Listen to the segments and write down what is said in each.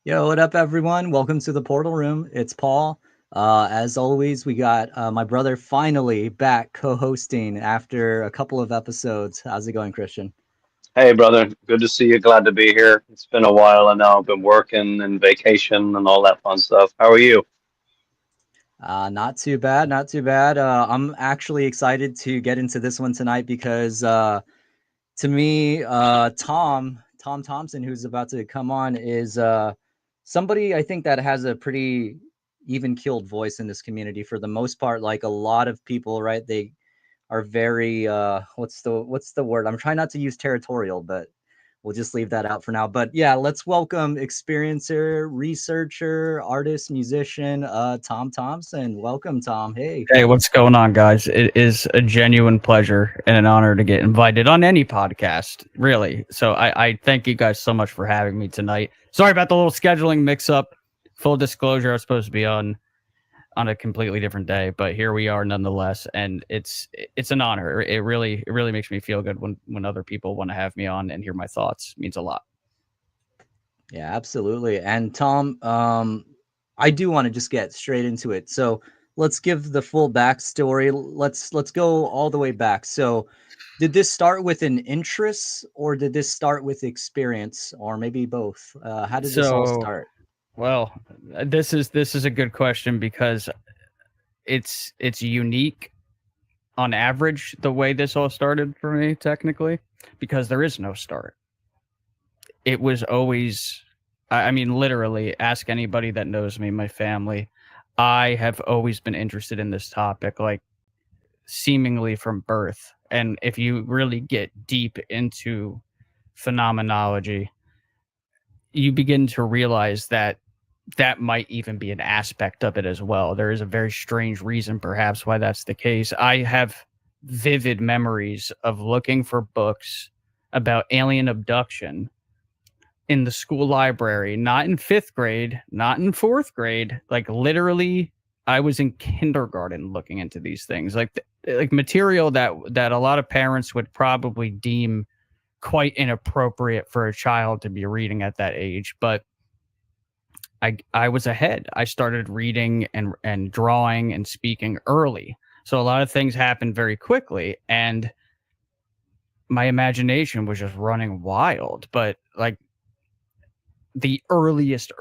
Yo, what up, everyone? Welcome to the Portal Room. It's Paul. As always, we got my brother finally back co-hosting after a couple of episodes. How's it going, Christian? Hey, brother. Good to see you. Glad to be here. It's been a while, and now I've been working and vacation and all that fun stuff. How are you? Not too bad, not too bad. I'm actually excited to get into this one tonight because to me, Tom Thompson, who's about to come on, is somebody I think that has a pretty even keeled voice in this community for the most part. Like a lot of people, right? They are very what's the word? I'm trying not to use territorial, but we'll just leave that out for now. But yeah, let's welcome experiencer, researcher, artist, musician, Tom Thompson. Welcome, Tom. Hey. Hey, what's going on, guys? It is a genuine pleasure and an honor to get invited on any podcast, really. So I thank you guys so much for having me tonight. Sorry about the little scheduling mix-up. Full disclosure, I was supposed to be on a completely different day, but here we are nonetheless, and it's an honor. It really makes me feel good when other people want to have me on and hear my thoughts. It means a lot. Yeah, absolutely. And Tom, I do want to just get straight into it. So let's give the full backstory. Let's go all the way back. So did this start with an interest or did this start with experience or maybe both? How did this all So, start? well, this is a good question because it's unique on average the way this all started for me technically, because there is no start. It was always, I mean, literally, ask anybody that knows me, my family. I have always been interested in this topic, like seemingly from birth. And if you really get deep into phenomenology, you begin to realize that that might even be an aspect of it as well. There is a very strange reason, perhaps, why that's the case. I have vivid memories of looking for books about alien abduction in the school library, not in fifth grade, not in fourth grade. Like literally, I was in kindergarten looking into these things, like material that a lot of parents would probably deem quite inappropriate for a child to be reading at that age. But I was ahead. I started reading and drawing and speaking early. So a lot of things happened very quickly, and my imagination was just running wild. But like the earliest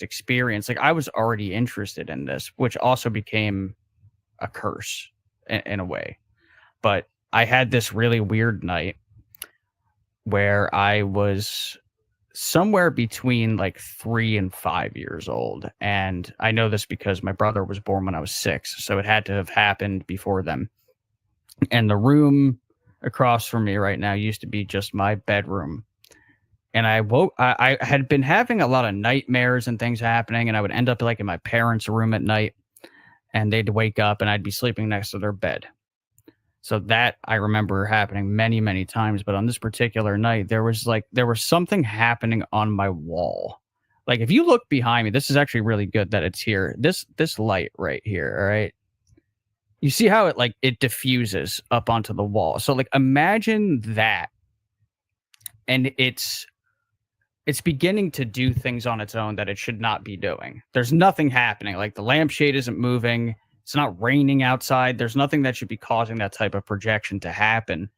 experience, like I was already interested in this, which also became a curse in a way. But I had this really weird night where I was somewhere between like 3 and 5 years old. And I know this because my brother was born when I was 6. So it had to have happened before then. And the room across from me right now used to be just my bedroom. And I had been having a lot of nightmares and things happening. And I would end up like in my parents' room at night, and they'd wake up and I'd be sleeping next to their bed. So that I remember happening many, many times. But on this particular night, there was something happening on my wall. Like if you look behind me, this is actually really good that it's here. This light right here, all right? You see how it diffuses up onto the wall. So like imagine that. And it's beginning to do things on its own that it should not be doing. There's nothing happening. Like the lampshade isn't moving. It's not raining outside. There's nothing that should be causing that type of projection to happen.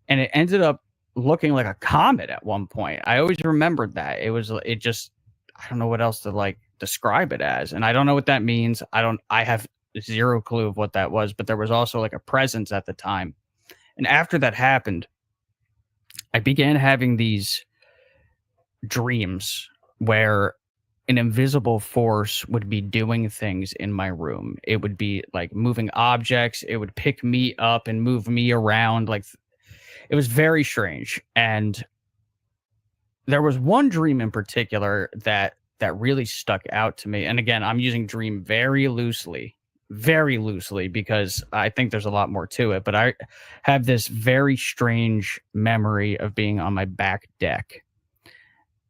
And it ended up looking like a comet at one point. I always remembered that. It just, I don't know what else to like describe it as. And I don't know what that means. I have zero clue of what that was, but there was also like a presence at the time. And after that happened, I began having these dreams where an invisible force would be doing things in my room. It would be like moving objects. It would pick me up and move me around. Like it was very strange. And there was one dream in particular that really stuck out to me. And again, I'm using dream very loosely because I think there's a lot more to it. But I have this very strange memory of being on my back deck,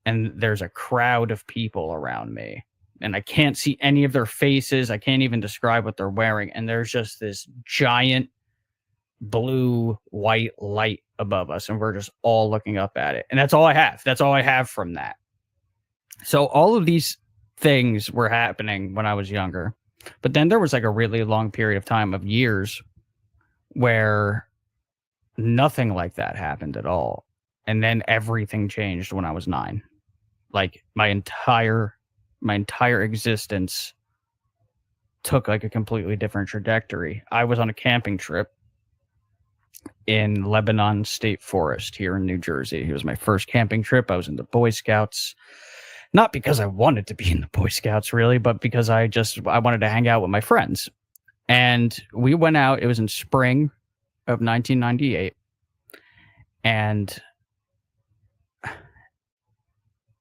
and there's a crowd of people around me, and I can't see any of their faces. I can't even describe what they're wearing. And there's just this giant blue white light above us, and we're just all looking up at it. And that's all I have. That's all I have from that. So all of these things were happening when I was younger. But then there was like a really long period of time of years where nothing like that happened at all. And then everything changed when I was 9. Like my entire existence took like a completely different trajectory. I was on a camping trip in Lebanon State Forest here in New Jersey. It was my first camping trip. I was in the Boy Scouts. Not because I wanted to be in the Boy Scouts, really, but because I wanted to hang out with my friends. And we went out. It was in spring of 1998. And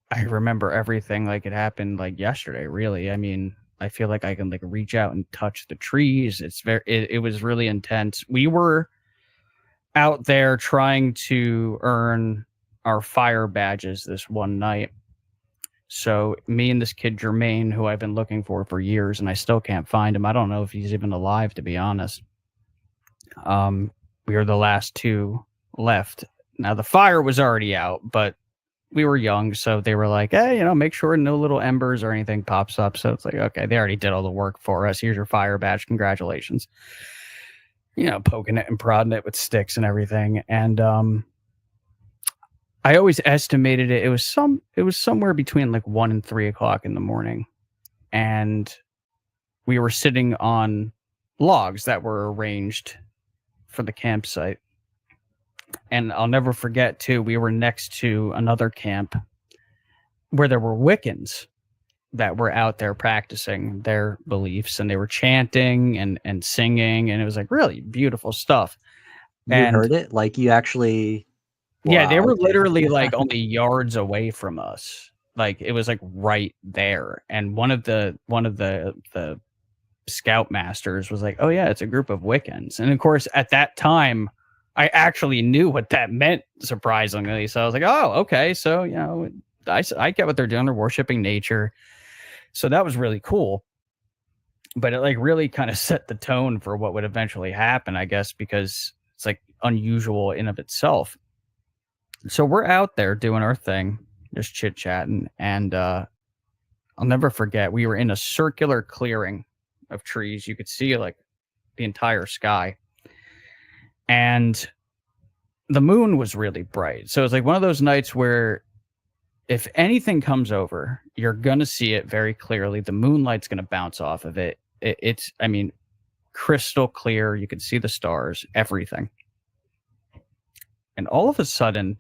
I remember everything like it happened like yesterday, really. I mean, I feel like I can like reach out and touch the trees. It was really intense. We were out there trying to earn our fire badges this one night. So me and this kid Jermaine, who I've been looking for years, and I still can't find him. I don't know if he's even alive, to be honest. We were the last 2 left. Now the fire was already out, but we were young, so they were like, hey, make sure no little embers or anything pops up. So it's like, okay, they already did all the work for us. Here's your fire badge. Congratulations. Poking it and prodding it with sticks and everything. And I always estimated it was somewhere between like 1 and 3 o'clock in the morning. And we were sitting on logs that were arranged for the campsite. And I'll never forget too, we were next to another camp where there were Wiccans that were out there practicing their beliefs, and they were chanting and singing, and it was like really beautiful stuff. You heard it? Like you actually... Yeah, they were okay. literally like only yards away from us. Like it was like right there. And one of the scoutmasters was like, "Oh yeah, it's a group of Wiccans." And of course, at that time, I actually knew what that meant, surprisingly. So I was like, "Oh, okay." So I get what they're doing. They're worshiping nature. So that was really cool. But it like really kind of set the tone for what would eventually happen, I guess, because it's like unusual in of itself. So we're out there doing our thing, just chit-chatting, and I'll never forget, we were in a circular clearing of trees. You could see like the entire sky. And the moon was really bright. So it's like one of those nights where if anything comes over, you're going to see it very clearly. The moonlight's going to bounce off of it. It's crystal clear. You can see the stars, everything. And all of a sudden,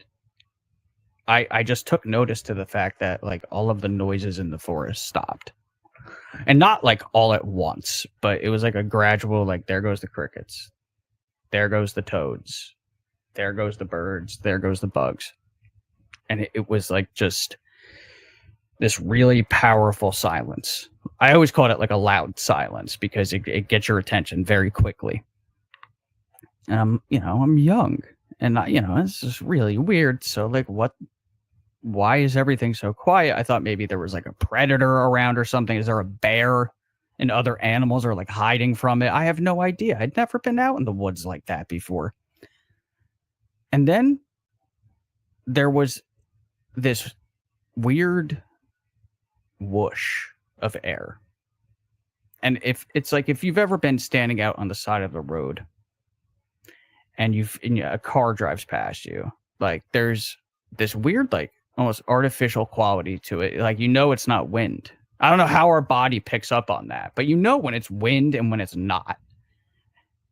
I just took notice to the fact that like all of the noises in the forest stopped. And not like all at once, but it was like a gradual, like there goes the crickets. There goes the toads. There goes the birds. There goes the bugs. And it was like just this really powerful silence. I always called it like a loud silence because it gets your attention very quickly. And I'm young, and it's just really weird. So like, why is everything so quiet? I thought maybe there was like a predator around or something. Is there a bear and other animals are like hiding from it? I have no idea. I'd never been out in the woods like that before. And then there was this weird whoosh of air. And if you've ever been standing out on the side of the road and a car drives past you, like there's this weird, like almost artificial quality to it. Like, it's not wind. I don't know how our body picks up on that, but when it's wind and when it's not.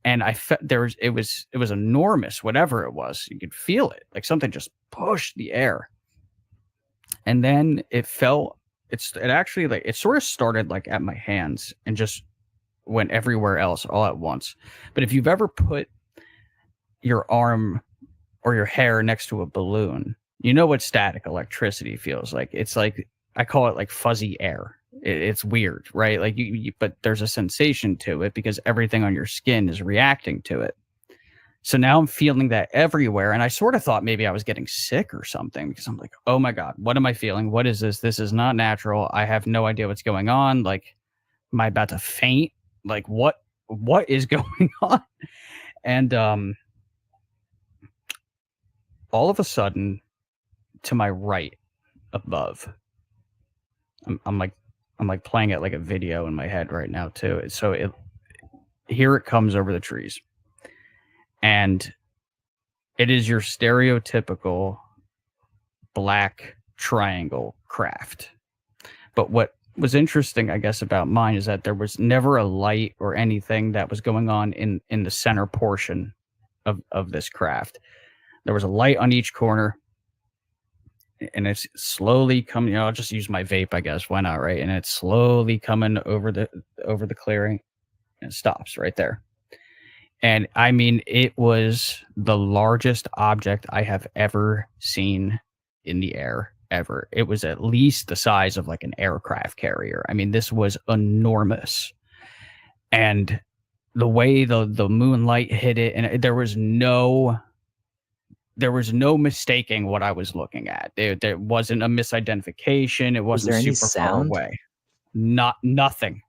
And I felt it was enormous, whatever it was. You could feel it, like something just pushed the air. And then it actually like it sort of started like at my hands and just went everywhere else all at once. But if you've ever put your arm or your hair next to a balloon, you know what static electricity feels like. It's like, I call it like fuzzy air. It's weird, right? Like but there's a sensation to it because everything on your skin is reacting to it. So now I'm feeling that everywhere. And I sort of thought maybe I was getting sick or something because I'm like, oh my God, what am I feeling? What is this? This is not natural. I have no idea what's going on. Like, am I about to faint? Like, what is going on? And all of a sudden, to my right above, I'm like playing it like a video in my head right now too. So here it comes over the trees, and it is your stereotypical black triangle craft. But what was interesting, I guess, about mine is that there was never a light or anything that was going on in the center portion of this craft. There was a light on each corner, and it's slowly coming. I'll just use my vape, I guess. Why not, right? And it's slowly coming over the clearing, and it stops right there. And I mean, it was the largest object I have ever seen in the air, ever. It was at least the size of like an aircraft carrier. I mean, this was enormous. And the way the moonlight hit it, and there was no mistaking what I was looking at. There wasn't a misidentification. It wasn't Was there super any far sound? away. Nothing.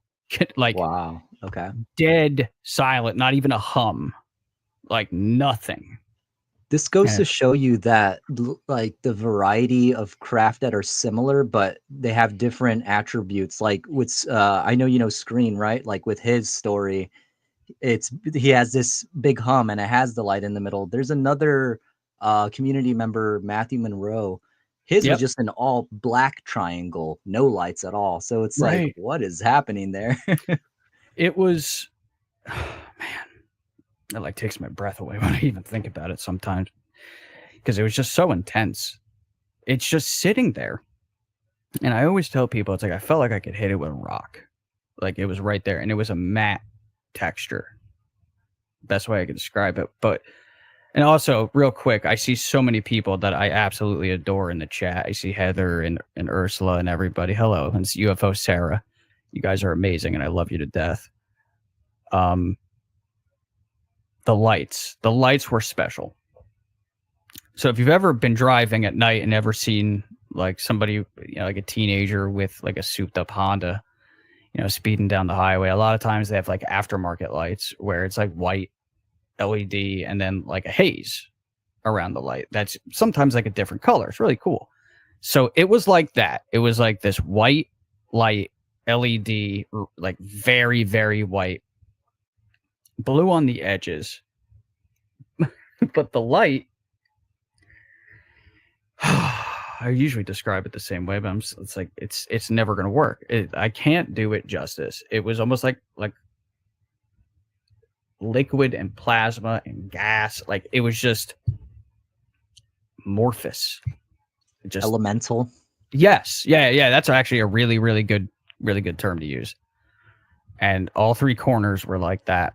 Like, wow. Okay. dead silent, not even a hum, like nothing. This goes Yeah. to show you that like the variety of craft that are similar, but they have different attributes. Like with I know you know Screen, right? Like with his story, he has this big hum and it has the light in the middle. There's another community member, Matthew Monroe. His was Yep. just an all black triangle, no lights at all. So it's like, Right. what is happening there? It was, man, it like takes my breath away when I even think about it sometimes, because it was just so intense. It's just sitting there. And I always tell people, it's like, I felt like I could hit it with a rock. Like it was right there, and it was a matte texture. Best way I could describe it. But, and also real quick, I see so many people that I absolutely adore in the chat. I see Heather and Ursula and everybody. Hello. And it's UFO Sarah. You guys are amazing, and I love you to death. The lights were special. So if you've ever been driving at night and ever seen like somebody, like a teenager with like a souped up Honda, speeding down the highway, a lot of times they have like aftermarket lights where it's like white LED and then like a haze around the light. That's sometimes like a different color. It's really cool. So it was like that. It was like this white light LED, like very, very white, blue on the edges, but the light, I usually describe it the same way, but it's like, it's never going to work. I can't do it justice. It was almost like liquid and plasma and gas. Like it was just amorphous. Just Elemental. Yes. Yeah. That's actually a really, really good term to use. And all three corners were like that.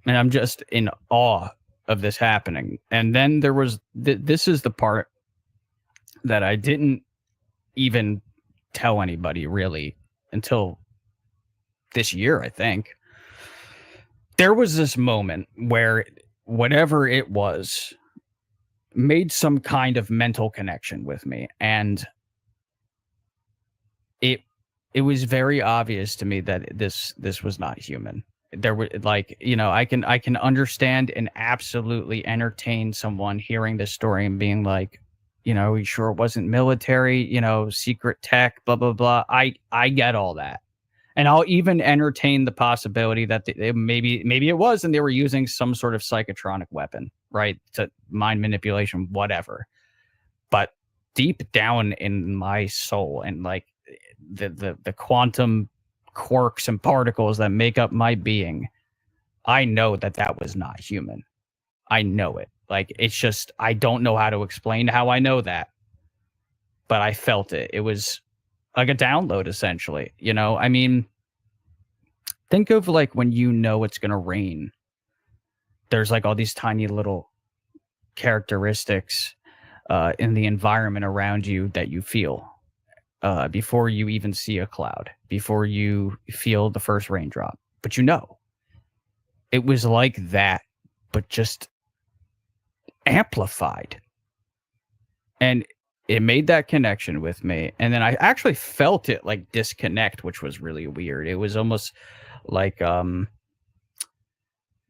And I'm just in awe of this happening. And then there was, this is the part that I didn't even tell anybody really until this year, I think. There was this moment where whatever it was made some kind of mental connection with me. And it was very obvious to me that this was not human. There were like, I can understand and absolutely entertain someone hearing this story and being like, you sure it wasn't military, secret tech, blah, blah, blah. I get all that. And I'll even entertain the possibility that maybe it was, and they were using some sort of psychotronic weapon, right? To mind manipulation, whatever. But deep down in my soul and like the quantum quarks and particles that make up my being, I know that was not human. I know it. Like, it's just, I don't know how to explain how I know that, but I felt it. It was like a download, essentially. I mean, think of like when it's going to rain. There's like all these tiny little characteristics in the environment around you that you feel before you even see a cloud, before you feel the first raindrop. But it was like that, but just amplified. And it made that connection with me. And then I actually felt it like disconnect, which was really weird. It was almost like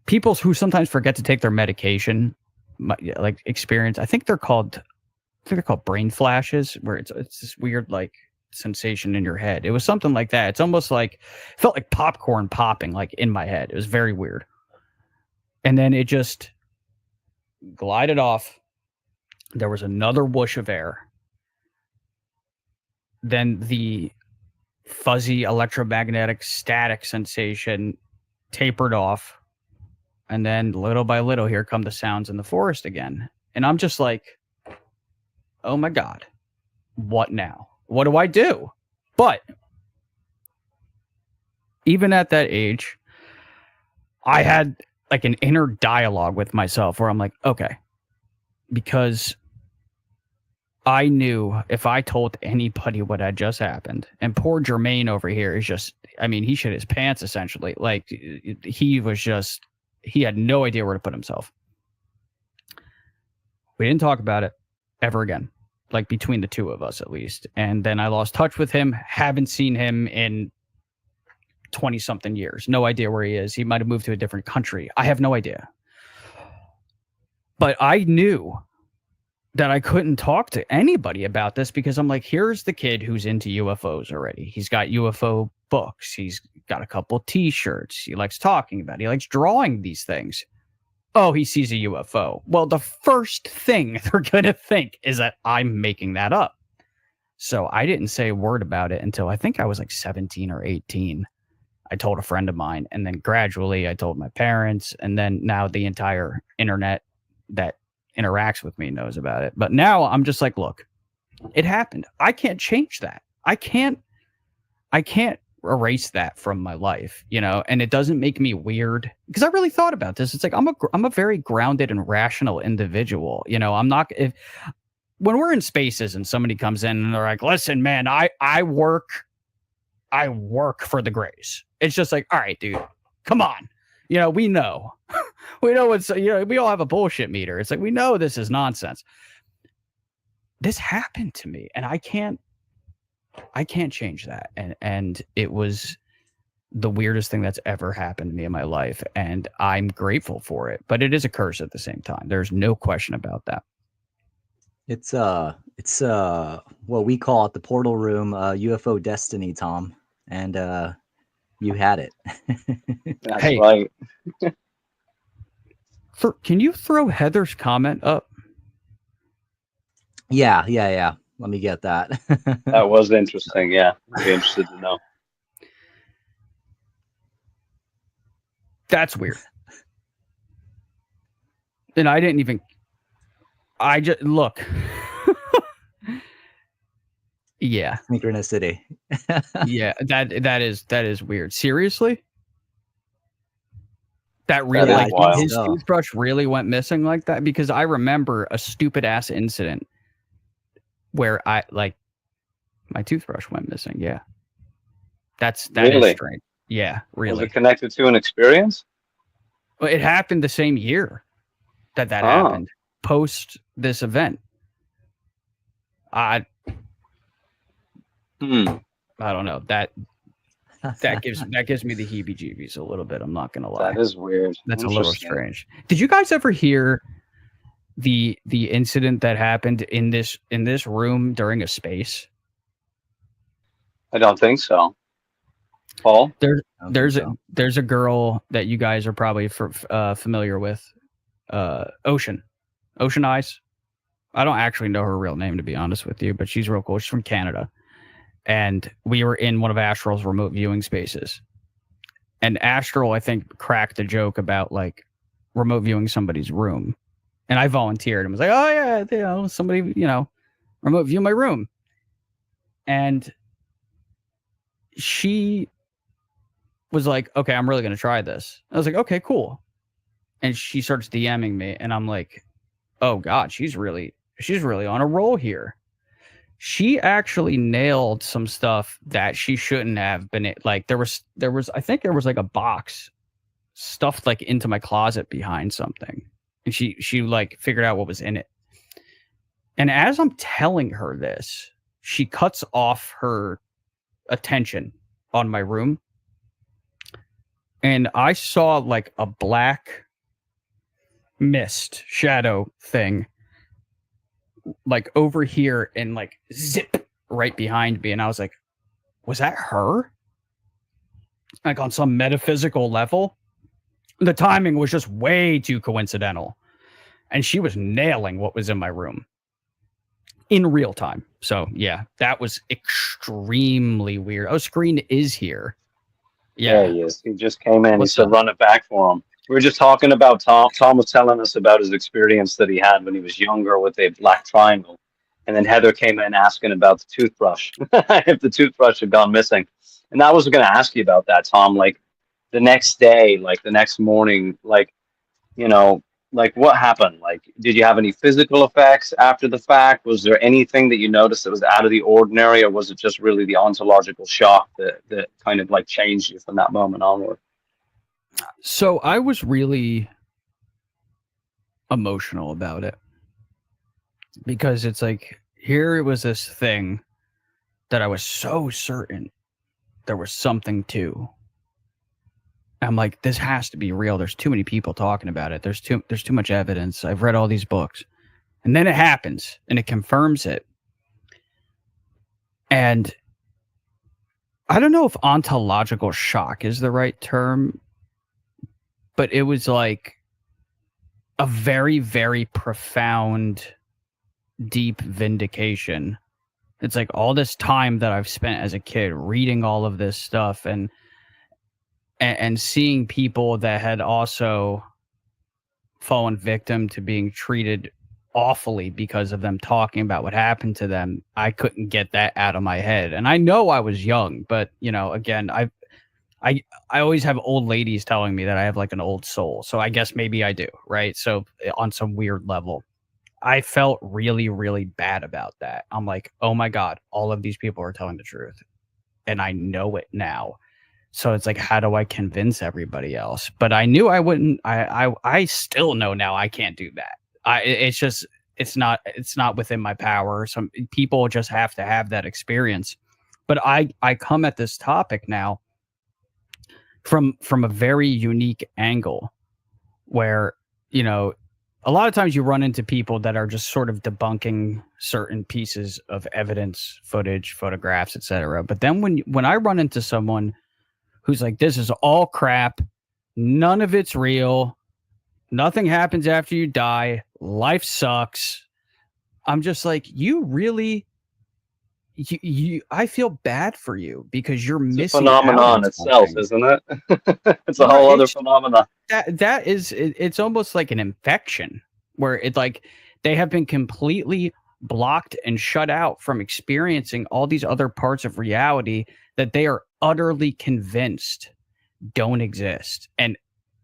people who sometimes forget to take their medication, like experience. I think they're called brain flashes, where it's this weird like sensation in your head. It was something like that. It's almost like, it felt like popcorn popping like in my head. It was very weird. And then it just glided off. There was another whoosh of air. Then the fuzzy electromagnetic static sensation tapered off. And then little by little, here come the sounds in the forest again. And I'm just like, oh my God, what now? What do I do? But even at that age, I had like an inner dialogue with myself where I'm like, okay, because I knew if I told anybody what had just happened, and poor Jermaine over here is just, I mean, he shit his pants essentially. Like he had no idea where to put himself. We didn't talk about it ever again, like between the two of us at least. And then I lost touch with him, haven't seen him in 20 something years. No idea where he is. He might have moved to a different country. I have no idea. But I knew that I couldn't talk to anybody about this because I'm like, here's the kid who's into UFOs already. He's got UFO books. He's got a couple t-shirts. He likes talking about it. He likes drawing these things. Oh, he sees a UFO. Well, the first thing they're going to think is that I'm making that up. So I didn't say a word about it until I think I was like 17 or 18. I told a friend of mine, and then gradually I told my parents, and then now the entire internet that interacts with me knows about it. But now I'm just like, look, it happened. I can't change that. I can't erase that from my life, you know, and it doesn't make me weird because I really thought about this. It's like, I'm a very grounded and rational individual. You know, I'm not, when we're in spaces and somebody comes in and they're like, listen, man, I work for the Greys. It's just like, all right, dude, come on. You know, we know what's, you know, we all have a bullshit meter. It's like, we know this is nonsense. This happened to me and I can't change that. And it was the weirdest thing that's ever happened to me in my life. And I'm grateful for it, but it is a curse at the same time. There's no question about that. It's what we call it the portal room, UFO Destiny, Tom. And you had it. That's hey, right. Can you throw Heather's comment up? Yeah. Let me get that. That was interesting. Yeah, I'd be interested to know. That's weird. And I just look. Yeah. Synchronicity. Yeah, that is weird. Seriously? That really, That is wild. his toothbrush really went missing like that? Because I remember a stupid ass incident where my toothbrush went missing. Yeah. That Really? is strange. Yeah, really. Was it connected to an experience? Well, it happened the same year that happened, post this event. I don't know. That gives me the heebie-jeebies a little bit. I'm not gonna lie. That is weird. That's a little strange. Did you guys ever hear the incident that happened in this room during a space? I don't think so. Paul? There's a girl that you guys are probably familiar with, Ocean Eyes. I don't actually know her real name, to be honest with you, but she's real cool. She's from Canada. And we were in one of Astral's remote viewing spaces. And Astral, I think, cracked a joke about like remote viewing somebody's room. And I volunteered and was like, oh yeah, you know, somebody, you know, remote view my room. And she was like, okay, I'm really going to try this. I was like, okay, cool. And she starts DMing me and I'm like, oh God, she's really on a roll here. She actually nailed some stuff that she shouldn't have been. Like there was, I think there was like a box stuffed like into my closet behind something. And she like figured out what was in it. And as I'm telling her this, she cuts off her attention on my room. And I saw like a black mist shadow thing like over here and like zip right behind me, and I was like, was that her? Like on some metaphysical level, the timing was just way too coincidental, and she was nailing what was in my room in real time. So yeah, that was extremely weird. Oh, Screen is here. Yeah, Yeah. he is. He just came in. What's He said, up? run it back for him. We were just talking about Tom. Tom was telling us about his experience that he had when he was younger with a black triangle. And then Heather came in asking about the toothbrush, if the toothbrush had gone missing. And I was going to ask you about that, Tom. Like the next day, like the next morning, like, you know, like what happened? Like, did you have any physical effects after the fact? Was there anything that you noticed that was out of the ordinary, or was it just really the ontological shock that kind of like changed you from that moment onward? So I was really emotional about it, because it's like, here was this thing that I was so certain there was something to. I'm like, this has to be real. There's too many people talking about it. There's too much evidence. I've read all these books. And then it happens and it confirms it. And I don't know if ontological shock is the right term, but it was like a very, very profound, deep vindication. It's like all this time that I've spent as a kid reading all of this stuff and seeing people that had also fallen victim to being treated awfully because of them talking about what happened to them. I couldn't get that out of my head. And I know I was young, but you know, again, I always have old ladies telling me that I have like an old soul. So I guess maybe I do, right? So on some weird level, I felt really, really bad about that. I'm like, oh my God, all of these people are telling the truth. And I know it now. So it's like, how do I convince everybody else? But I knew I wouldn't. I still know now I can't do that. It's not within my power. Some people just have to have that experience. But I come at this topic now from a very unique angle, where, you know, a lot of times you run into people that are just sort of debunking certain pieces of evidence, footage, photographs, etc. But then when I run into someone who's like, this is all crap, none of it's real, nothing happens after you die, life sucks, I'm just like, you really, I feel bad for you, because you're It's missing a out phenomenon on itself, something. isn't it? It's a whole other phenomenon. It's almost like an infection, where it's like they have been completely blocked and shut out from experiencing all these other parts of reality that they are utterly convinced don't exist. And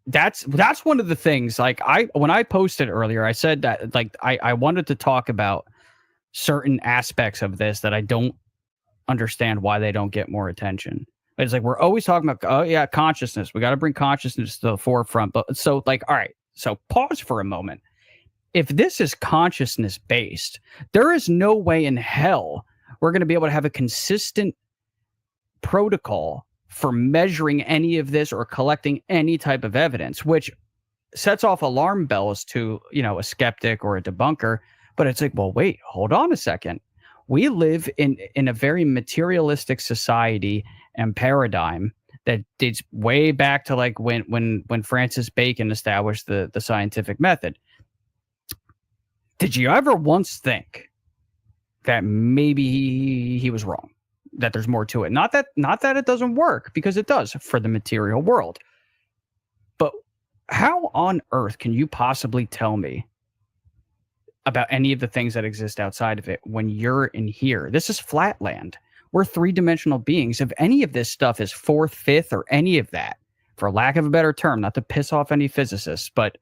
that's one of the things, like, when I posted earlier, I said that, like, I wanted to talk about certain aspects of this that I don't understand why they don't get more attention. It's like, we're always talking about, oh yeah, consciousness, we got to bring consciousness to the forefront. But so, like, all right, so pause for a moment. If this is consciousness based, there is no way in hell we're going to be able to have a consistent protocol for measuring any of this or collecting any type of evidence, which sets off alarm bells to, you know, a skeptic or a debunker. But it's like, well, wait, hold on a second. We live in a very materialistic society and paradigm that dates way back to like when Francis Bacon established the scientific method. Did you ever once think that maybe he was wrong, that there's more to it? Not that it doesn't work, because it does for the material world. But how on earth can you possibly tell me about any of the things that exist outside of it when you're in here? This is flatland. We're three-dimensional beings. If any of this stuff is fourth, fifth, or any of that, for lack of a better term, not to piss off any physicists, but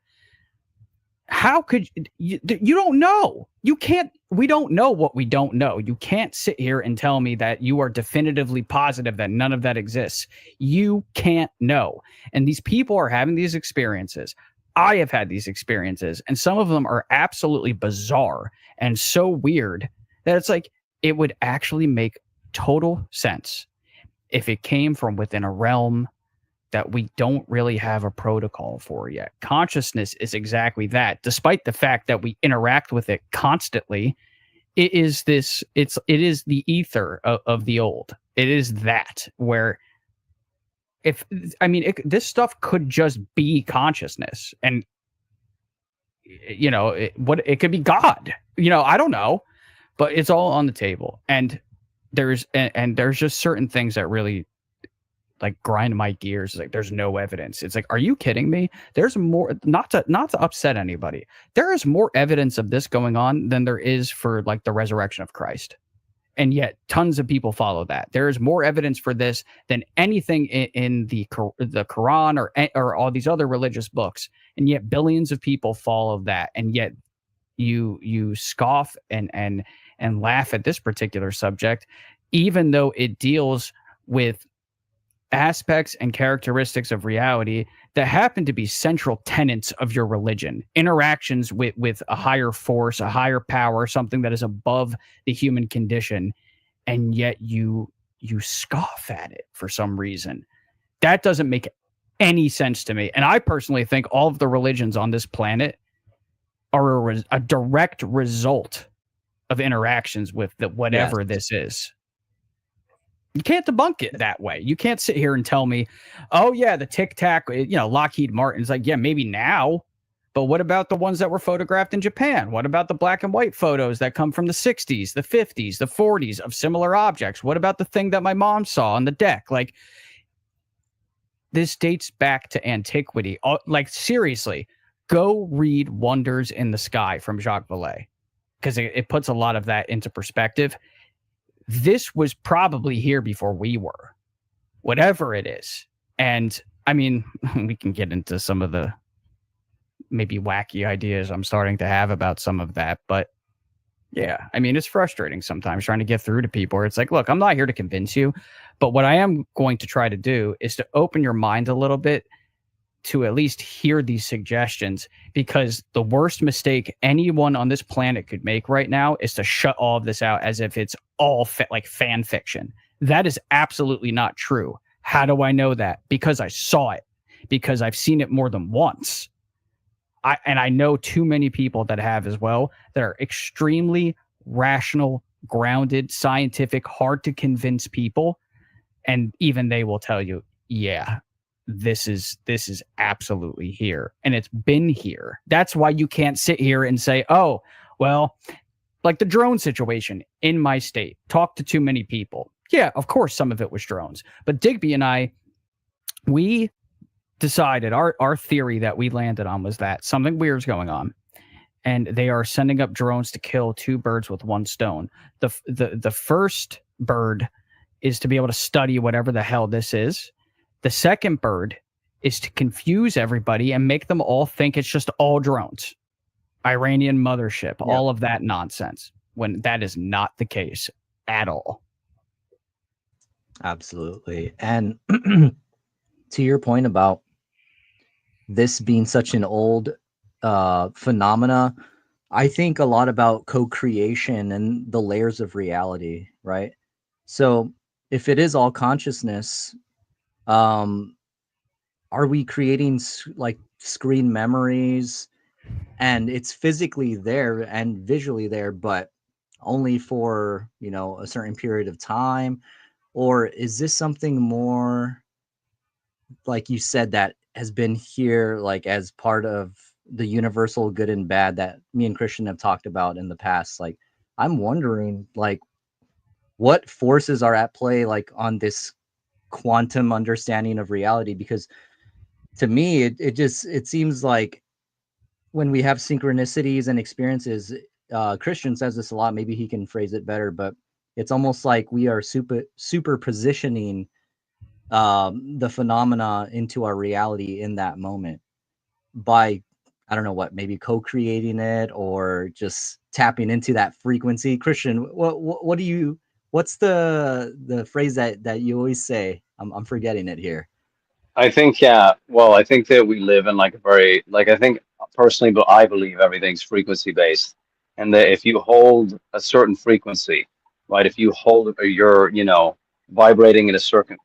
how could you don't know? You can't. We don't know what we don't know. You can't sit here and tell me that you are definitively positive that none of that exists. You can't know. And these people are having these experiences. I have had these experiences, and some of them are absolutely bizarre and so weird that it's like, it would actually make total sense if it came from within a realm that we don't really have a protocol for yet. Consciousness is exactly that. Despite the fact that we interact with it constantly, it is this. It is the ether of the old. It is that where, this stuff could just be consciousness, and it could be God. I don't know, but it's all on the table, and there's just certain things that really like grind my gears. Like, there's no evidence. It's like, are you kidding me? There's more, not to upset anybody. There is more evidence of this going on than there is for like the resurrection of Christ. And yet tons of people follow that. There is more evidence for this than anything in the Quran or all these other religious books. And yet billions of people follow that. And yet you scoff and laugh at this particular subject, even though it deals with aspects and characteristics of reality that happen to be central tenets of your religion, interactions with a higher force, a higher power, something that is above the human condition, and yet you scoff at it for some reason. That doesn't make any sense to me. And I personally think all of the religions on this planet are a direct result of interactions with whatever this is. You can't debunk it that way. You can't sit here and tell me, oh yeah, the Tic Tac, Lockheed Martin's like, yeah, maybe now, but what about the ones that were photographed in Japan? What about the black and white photos that come from the 60s, the 50s, the 40s of similar objects? What about the thing that my mom saw on the deck? Like, this dates back to antiquity. Like, seriously, go read Wonders in the Sky from Jacques Vallée, because it puts a lot of that into perspective. This was probably here before we were, whatever it is. And I mean, we can get into some of the maybe wacky ideas I'm starting to have about some of that. But yeah, I mean, it's frustrating sometimes trying to get through to people. It's like, look, I'm not here to convince you, but what I am going to try to do is to open your mind a little bit to at least hear these suggestions, because the worst mistake anyone on this planet could make right now is to shut all of this out as if it's all like fan fiction. That is absolutely not true. How do I know that? Because I saw it, because I've seen it more than once. I know too many people that have as well, that are extremely rational, grounded, scientific, hard to convince people. And even they will tell you, yeah, this is absolutely here, and it's been here. That's why you can't sit here and say, oh, well, like the drone situation in my state, talk to too many people. Yeah, of course some of it was drones, but Digby and I, we decided our theory that we landed on was that something weird's going on, and they are sending up drones to kill two birds with one stone. The first bird is to be able to study whatever the hell this is. The second bird is to confuse everybody and make them all think it's just all drones, Iranian mothership, all of that nonsense, when that is not the case at all. Absolutely. And to your point about this being such an old phenomena, I think a lot about co-creation and the layers of reality, right? So if it is all consciousness, are we creating like screen memories, and it's physically there and visually there, but only for, a certain period of time? Or is this something more, like you said, that has been here, like as part of the universal good and bad that me and Christian have talked about in the past? Like, I'm wondering, like, what forces are at play, like on this quantum understanding of reality? Because to me, it seems like when we have synchronicities and experiences, Christian says this a lot, maybe he can phrase it better, but it's almost like we are super positioning the phenomena into our reality in that moment by, I don't know what, maybe co-creating it or just tapping into that frequency. Christian, what's the phrase that you always say? I'm forgetting it here. I think, yeah. Well, I think that we live in like a very, like, I think personally, but I believe everything's frequency based, and that if you hold a certain frequency, right? If you hold, or you're, vibrating at a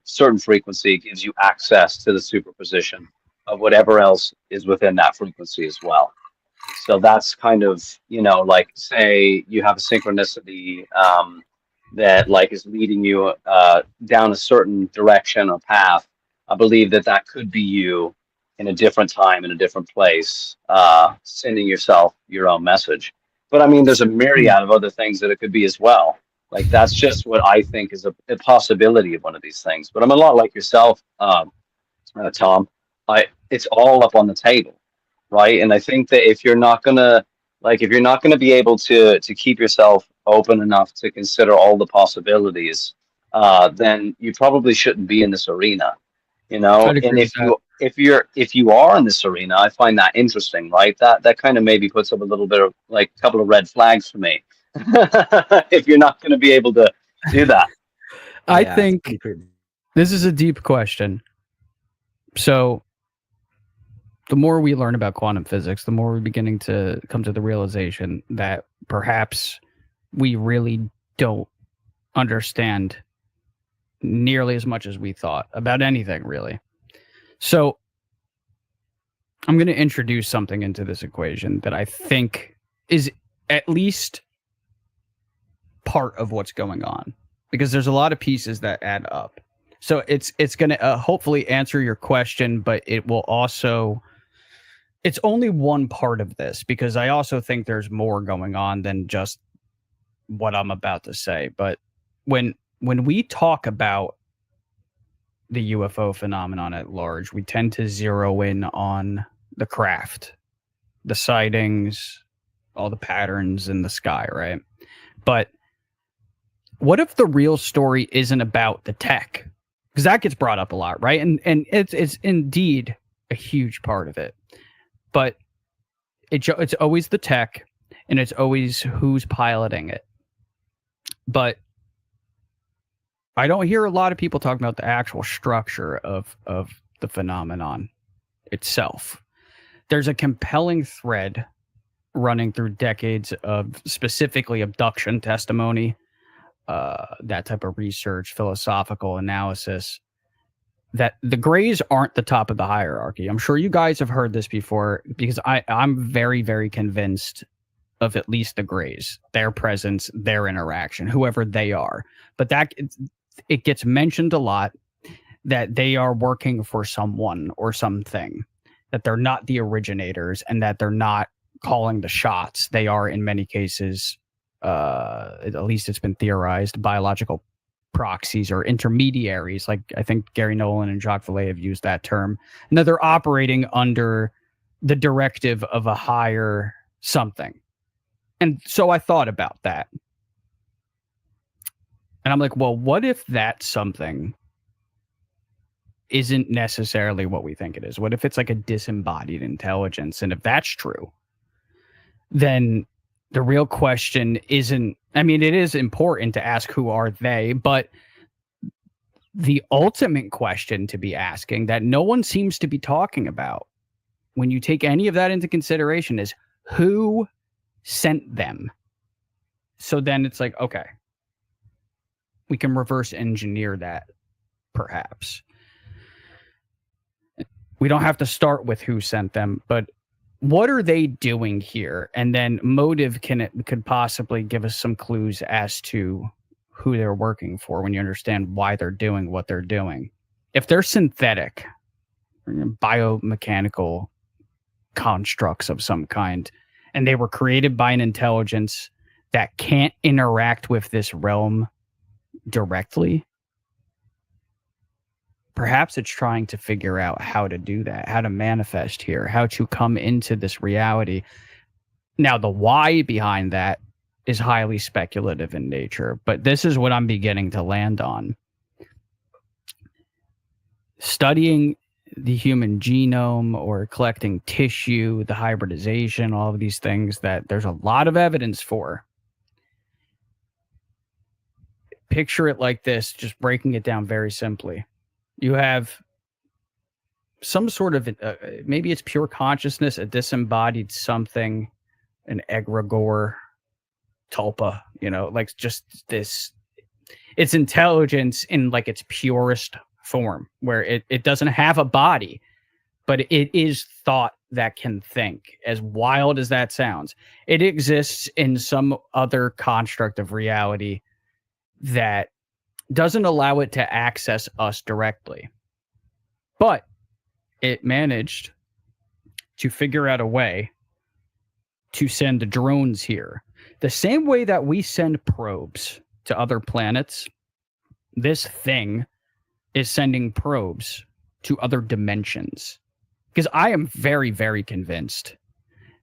certain frequency, it gives you access to the superposition of whatever else is within that frequency as well. So that's kind of, like say you have a synchronicity that like is leading you down a certain direction or path. I believe that that could be you in a different time, in a different place, sending yourself your own message. But I mean, there's a myriad of other things that it could be as well. Like that's just what I think is a possibility of one of these things. But I'm a lot like yourself, Tom. It's all up on the table, right? And I think that if you're not gonna be able to keep yourself open enough to consider all the possibilities, then you probably shouldn't be in this arena, I'd agree And with that. if you are in this arena, I find that interesting, right? That kind of maybe puts up a little bit of like a couple of red flags for me. If you're not going to be able to do that. I Yeah, it's think pretty creepy. this is a deep question. So the more we learn about quantum physics, the more we're beginning to come to the realization that perhaps we really don't understand nearly as much as we thought about anything, really. So I'm going to introduce something into this equation that I think is at least part of what's going on, because there's a lot of pieces that add up. So it's going to hopefully answer your question, but it will also, it's only one part of this, because I also think there's more going on than just what I'm about to say. But when we talk about the UFO phenomenon at large, we tend to zero in on the craft, the sightings, all the patterns in the sky, right? But what if the real story isn't about the tech? Because that gets brought up a lot, right? And it's indeed a huge part of it. But it's always the tech, and it's always who's piloting it. But I don't hear a lot of people talking about the actual structure of the phenomenon itself. There's a compelling thread running through decades of specifically abduction testimony, that type of research, philosophical analysis, that the Greys aren't the top of the hierarchy. I'm sure you guys have heard this before, because I'm very, very convinced of at least the Greys, their presence, their interaction, whoever they are. But that it gets mentioned a lot that they are working for someone or something, that they're not the originators, and that they're not calling the shots. They are, in many cases, at least it's been theorized, biological proxies or intermediaries. Like I think Gary Nolan and Jacques Vallée have used that term. And that they're operating under the directive of a higher something. And so I thought about that. And I'm like, well, what if that something isn't necessarily what we think it is? What if it's like a disembodied intelligence? And if that's true, then the real question isn't, I mean, it is important to ask who are they, but the ultimate question to be asking that no one seems to be talking about when you take any of that into consideration is who sent them? So then it's like, okay, we can reverse engineer that, perhaps. We don't have to start with who sent them, but what are they doing here? And then motive could possibly give us some clues as to who they're working for when you understand why they're doing what they're doing. If they're synthetic, biomechanical constructs of some kind, and they were created by an intelligence that can't interact with this realm directly, perhaps it's trying to figure out how to do that, how to manifest here, how to come into this reality. Now, the why behind that is highly speculative in nature, but this is what I'm beginning to land on. Studying the human genome or collecting tissue, the hybridization, all of these things that there's a lot of evidence for. Picture it like this, just breaking it down very simply. You have some sort of, maybe it's pure consciousness, a disembodied something, an egregore, tulpa, like just this, it's intelligence in like its purest form, where it doesn't have a body, but it is thought that can think, as wild as that sounds. It exists in some other construct of reality that doesn't allow it to access us directly. But it managed to figure out a way to send drones here. The same way that we send probes to other planets, this thing is sending probes to other dimensions. Because I am very, very convinced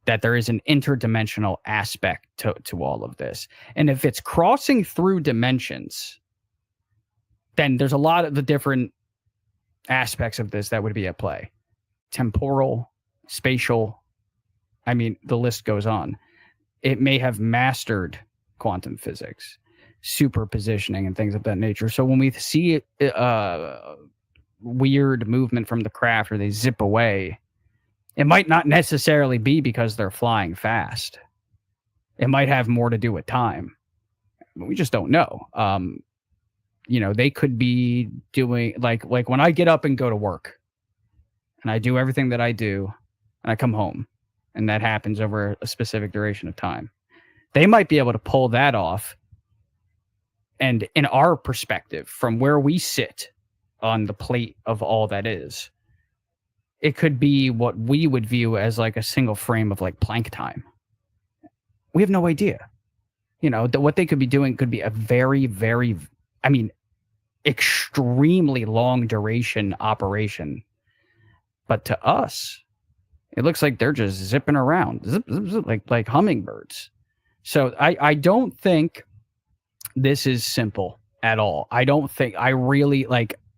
that there is an interdimensional aspect to all of this. And if it's crossing through dimensions, then there's a lot of the different aspects of this that would be at play. Temporal, spatial, I mean, the list goes on. It may have mastered quantum physics, superpositioning, and things of that nature. So when we see weird movement from the craft, or they zip away, it might not necessarily be because they're flying fast. It might have more to do with time. We just don't know. They could be doing like when I get up and go to work and I do everything that I do and I come home, and that happens over a specific duration of time. They might be able to pull that off. And in our perspective, from where we sit on the plate of all that is, it could be what we would view as like a single frame of like Planck time. We have no idea. What they could be doing could be a very, very, extremely long duration operation. But to us, it looks like they're just zipping around, zip, zip, zip, like hummingbirds. So I don't think this is simple at all. I don't think I really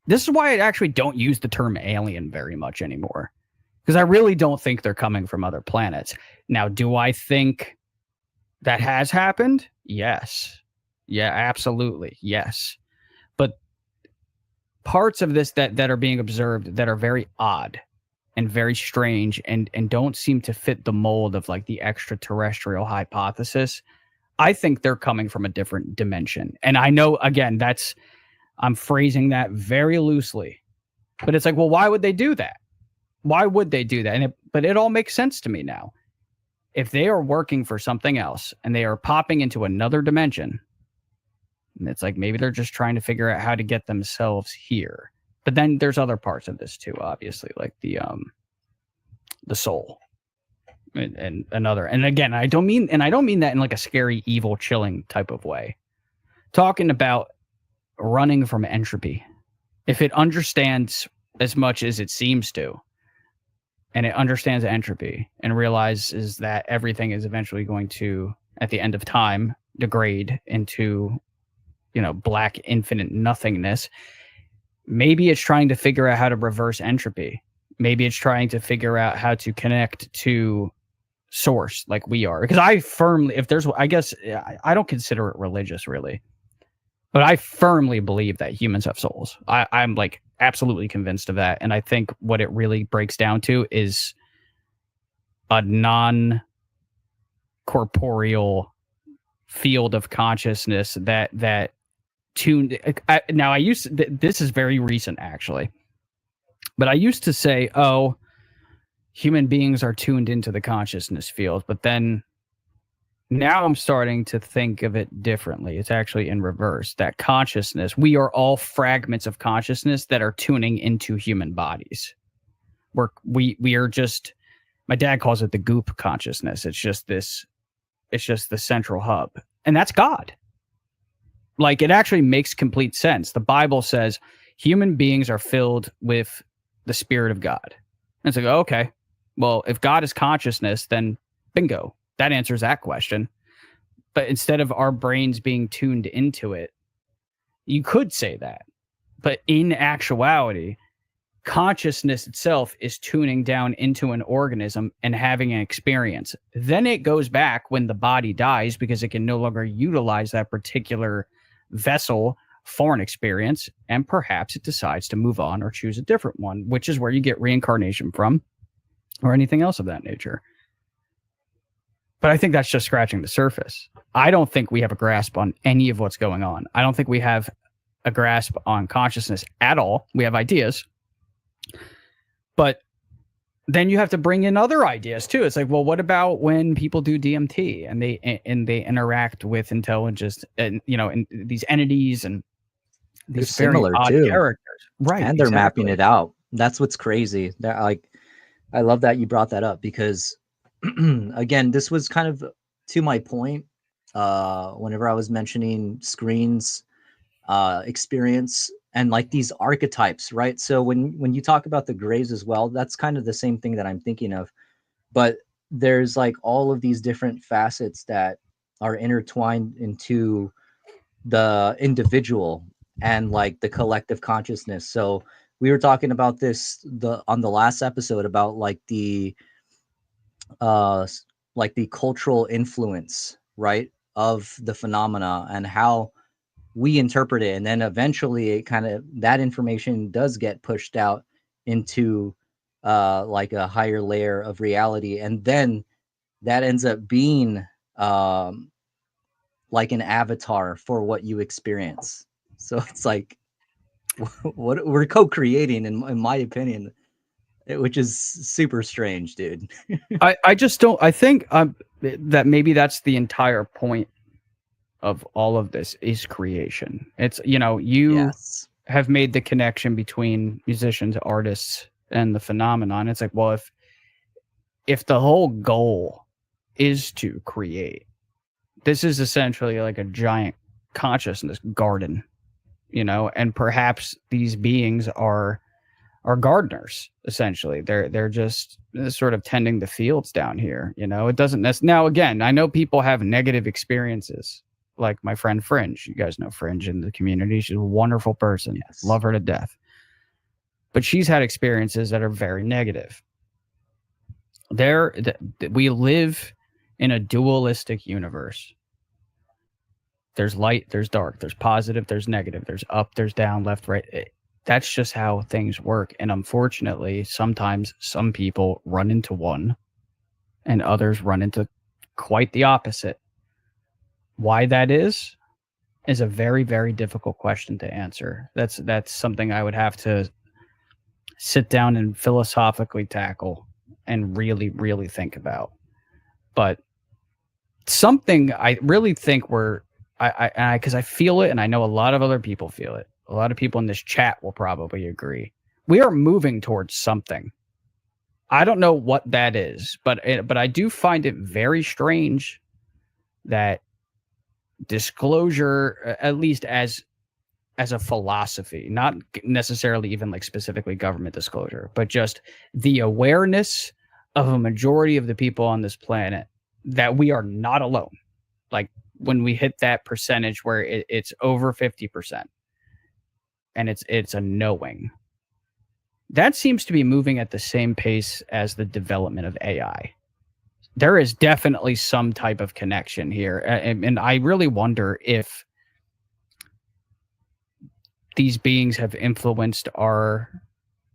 this is why I actually don't use the term alien very much anymore, because I really don't think they're coming from other planets. Now, do I think that has happened? Yes. Yeah, absolutely. Yes. But parts of this that are being observed that are very odd and very strange and don't seem to fit the mold of like the extraterrestrial hypothesis, I think they're coming from a different dimension. And I know, again, I'm phrasing that very loosely, but it's like, well, why would they do that? Why would they do that? But it all makes sense to me now. If they are working for something else and they are popping into another dimension, and it's like maybe they're just trying to figure out how to get themselves here. But then there's other parts of this too, obviously, like the soul and another. And again, I don't mean that in like a scary, evil, chilling type of way. Talking about running from entropy. If it understands as much as it seems to, and it understands entropy and realizes that everything is eventually going to, at the end of time, degrade into, black infinite nothingness, maybe it's trying to figure out how to reverse entropy. Maybe it's trying to figure out how to connect to source like we are. Because I don't consider it religious really, but I firmly believe that humans have souls. I'm like absolutely convinced of that. And I think what it really breaks down to is a non-corporeal field of consciousness that tuned. This is very recent actually, but I used to say, oh, human beings are tuned into the consciousness field, but then now I'm starting to think of it differently. It's actually in reverse. That consciousness, we are all fragments of consciousness that are tuning into human bodies. We are just, my dad calls it the goop consciousness. It's just the central hub. And that's God. Like, it actually makes complete sense. The Bible says human beings are filled with the Spirit of God. And it's like, okay, well, if God is consciousness, then bingo. That answers that question. But instead of our brains being tuned into it, you could say that. But in actuality, consciousness itself is tuning down into an organism and having an experience. Then it goes back when the body dies because it can no longer utilize that particular vessel for an experience, and perhaps it decides to move on or choose a different one, which is where you get reincarnation from, or anything else of that nature. But I think that's just scratching the surface. I don't think we have a grasp on any of what's going on. I don't think we have a grasp on consciousness at all. We have ideas. But then you have to bring in other ideas too. It's like, well, what about when people do DMT and they interact with intelligence and and these entities and They're these very similar odd too, characters, right? and they're mapping Exactly. it out. That's what's crazy. That I love that you brought that up because again, this was kind of to my point. Whenever I was mentioning screens, experience, and like these archetypes, right? So when you talk about the graves as well, that's kind of the same thing that I'm thinking of. But there's like all of these different facets that are intertwined into the individual and like the collective consciousness. So we were talking about this on the last episode about uh like the cultural influence, right, of the phenomena and how we interpret it, and then eventually it kind of that information does get pushed out into like a higher layer of reality, and then that ends up being um like an avatar for what you experience. So it's like what we're co-creating in my opinion, which is super strange, dude. I just don't. I think that maybe that's the entire point of all of this is creation. It's you Yes. have made the connection between musicians, artists, and the phenomenon. It's like, well, if the whole goal is to create, this is essentially like a giant consciousness garden, and perhaps these beings are gardeners. Essentially, they're just sort of tending the fields down here. It doesn't now again, I know people have negative experiences, like my friend Fringe. You guys know Fringe in the community. She's a wonderful person. Yes. Love her to death. But she's had experiences that are very negative. We live in a dualistic universe. There's light, there's dark, there's positive, there's negative, there's up, there's down, left, right. That's just how things work. And unfortunately, sometimes some people run into one and others run into quite the opposite. Why that is a very, very difficult question to answer. That's something I would have to sit down and philosophically tackle and really, really think about. But something I really think because I feel it, and I know a lot of other people feel it. A lot of people in this chat will probably agree. We are moving towards something. I don't know what that is, but I do find it very strange that disclosure, at least as a philosophy, not necessarily even like specifically government disclosure, but just the awareness of a majority of the people on this planet that we are not alone. Like when we hit that percentage where it's over 50%, and it's a knowing, that seems to be moving at the same pace as the development of AI. There is definitely some type of connection here. And I really wonder if these beings have influenced our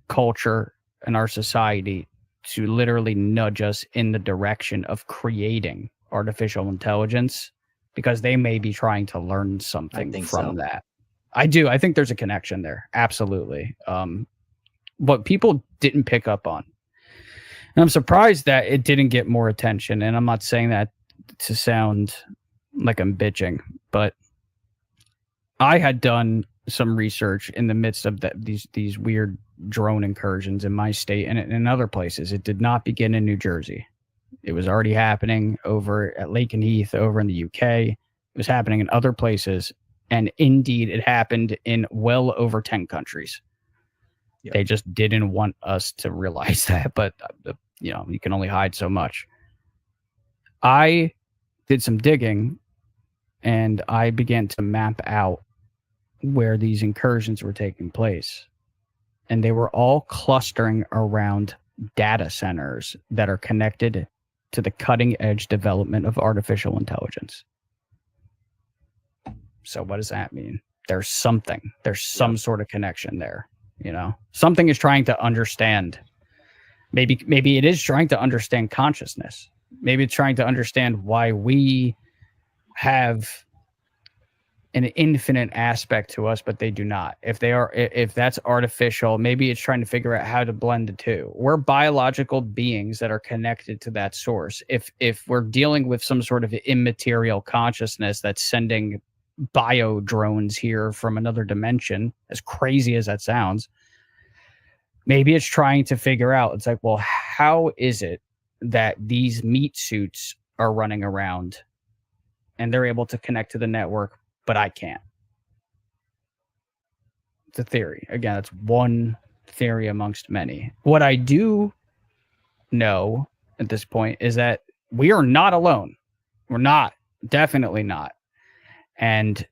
culture and our society to literally nudge us in the direction of creating artificial intelligence, because they may be trying to learn something from that. I do. I think there's a connection there. Absolutely. What people didn't pick up on. And I'm surprised that it didn't get more attention. And I'm not saying that to sound like I'm bitching, but I had done some research in the midst of these weird drone incursions in my state and in other places. It did not begin in New Jersey. It was already happening over at Lake and Heath over in the UK. It was happening in other places. And indeed, it happened in well over 10 countries. Yep. They just didn't want us to realize that. But, you can only hide so much. I did some digging, and I began to map out where these incursions were taking place. And they were all clustering around data centers that are connected to the cutting edge development of artificial intelligence. So what does that mean? There's some sort of connection there. Something is trying to understand. Maybe it is trying to understand consciousness. Maybe it's trying to understand why we have an infinite aspect to us, but they do not. If that's artificial, maybe it's trying to figure out how to blend the two. We're biological beings that are connected to that source. If we're dealing with some sort of immaterial consciousness that's sending bio drones here from another dimension, as crazy as that sounds, maybe it's trying to figure out, it's like, well, how is it that these meat suits are running around and they're able to connect to the network, but I can't? It's a theory. Again, it's one theory amongst many. What I do know at this point is that we are not alone. We're not. Definitely not. And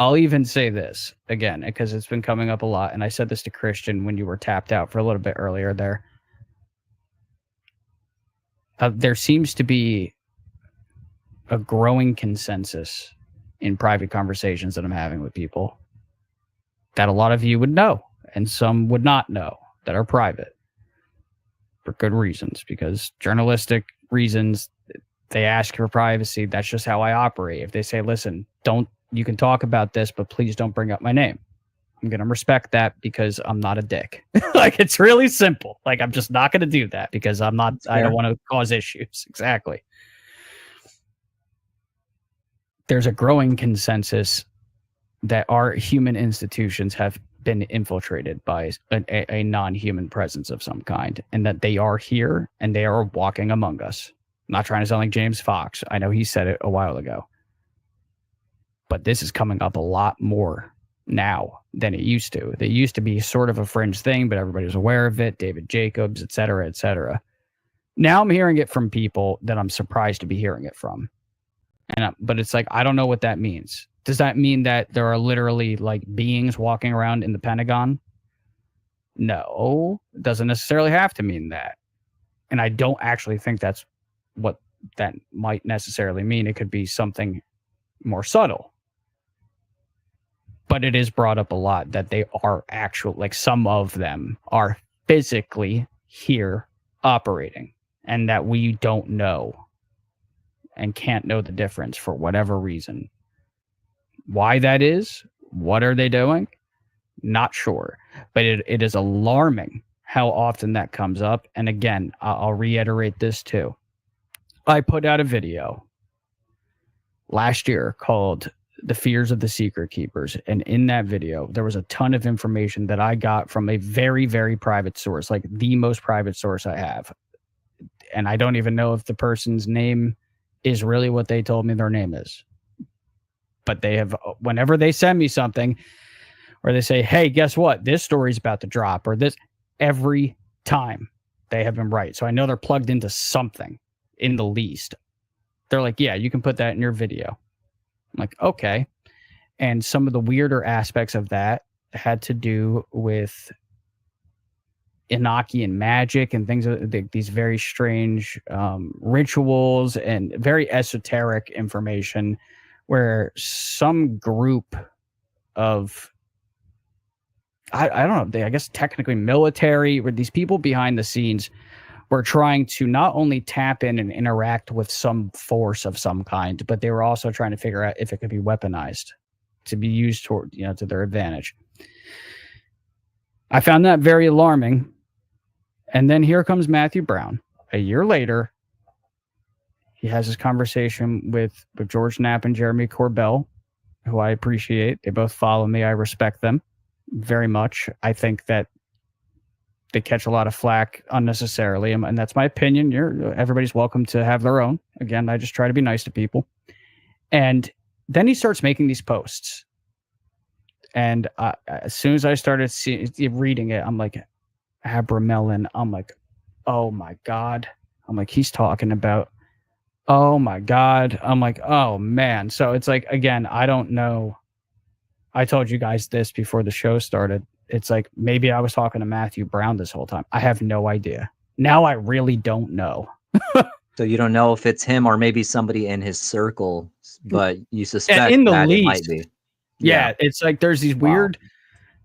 I'll even say this again, because it's been coming up a lot. And I said this to Christian when you were tapped out for a little bit earlier there. There seems to be a growing consensus in private conversations that I'm having with people that a lot of you would know and some would not know that are private for good reasons, because journalistic reasons, they ask for privacy. That's just how I operate. If they say, listen, you can talk about this, but please don't bring up my name, I'm going to respect that because I'm not a dick. Like, it's really simple. Like, I'm just not going to do that because I don't want to cause issues. Exactly. There's a growing consensus that our human institutions have been infiltrated by a non-human presence of some kind, and that they are here and they are walking among us. I'm not trying to sound like James Fox. I know he said it a while ago. But this is coming up a lot more now than it used to. It used to be sort of a fringe thing, but everybody was aware of it. David Jacobs, et cetera, et cetera. Now I'm hearing it from people that I'm surprised to be hearing it from. But it's like, I don't know what that means. Does that mean that there are literally like beings walking around in the Pentagon? No, it doesn't necessarily have to mean that. And I don't actually think that's what that might necessarily mean. It could be something more subtle. But it is brought up a lot that they are like some of them are physically here operating, and that we don't know and can't know the difference for whatever reason. Why that is, what are they doing? Not sure. But it is alarming how often that comes up. And again, I'll reiterate this too. I put out a video last year called The Fears of the Secret Keepers. And in that video, there was a ton of information that I got from a very, very private source, like the most private source I have. And I don't even know if the person's name is really what they told me their name is. But they have, whenever they send me something, or they say, hey, guess what? This story's about to drop, or this, every time they have been right. So I know they're plugged into something in the least. They're like, yeah, you can put that in your video. I'm like, okay. And some of the weirder aspects of that had to do with Enochian magic and things, these very strange rituals and very esoteric information, where some group of, I don't know, I guess technically military, or these people behind the scenes were trying to not only tap in and interact with some force of some kind, but they were also trying to figure out if it could be weaponized to be used toward, to their advantage. I found that very alarming. And then here comes Matthew Brown. A year later, he has this conversation with George Knapp and Jeremy Corbell, who I appreciate. They both follow me. I respect them very much. I think that they catch a lot of flack unnecessarily, and that's my opinion. Everybody's welcome to have their own. Again, I just try to be nice to people. And then he starts making these posts. And as soon as I started reading it, I'm like, Abramelin. I'm like, oh my God. I'm like, he's talking about, oh my God. I'm like, oh man. So it's like, again, I don't know. I told you guys this before the show started. It's like, maybe I was talking to Matthew Brown this whole time. I have no idea. Now I really don't know. So you don't know if it's him or maybe somebody in his circle, but you suspect in the that least, it might be. Yeah, it's like there's these weird,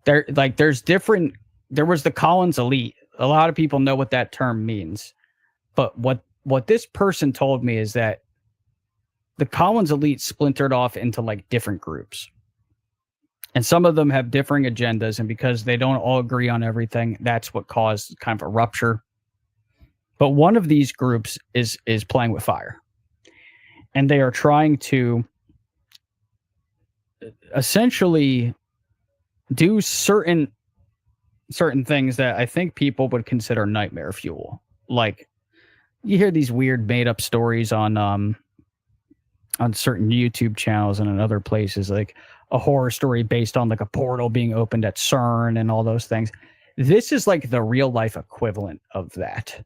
there's different. There was the Collins elite. A lot of people know what that term means, but what this person told me is that the Collins elite splintered off into like different groups. And some of them have differing agendas, and because they don't all agree on everything, that's what caused kind of a rupture. But one of these groups is playing with fire. And they are trying to essentially do certain things that I think people would consider nightmare fuel. Like, you hear these weird made up stories on certain YouTube channels and in other places, like a horror story based on like a portal being opened at CERN and all those things. This is like the real life equivalent of that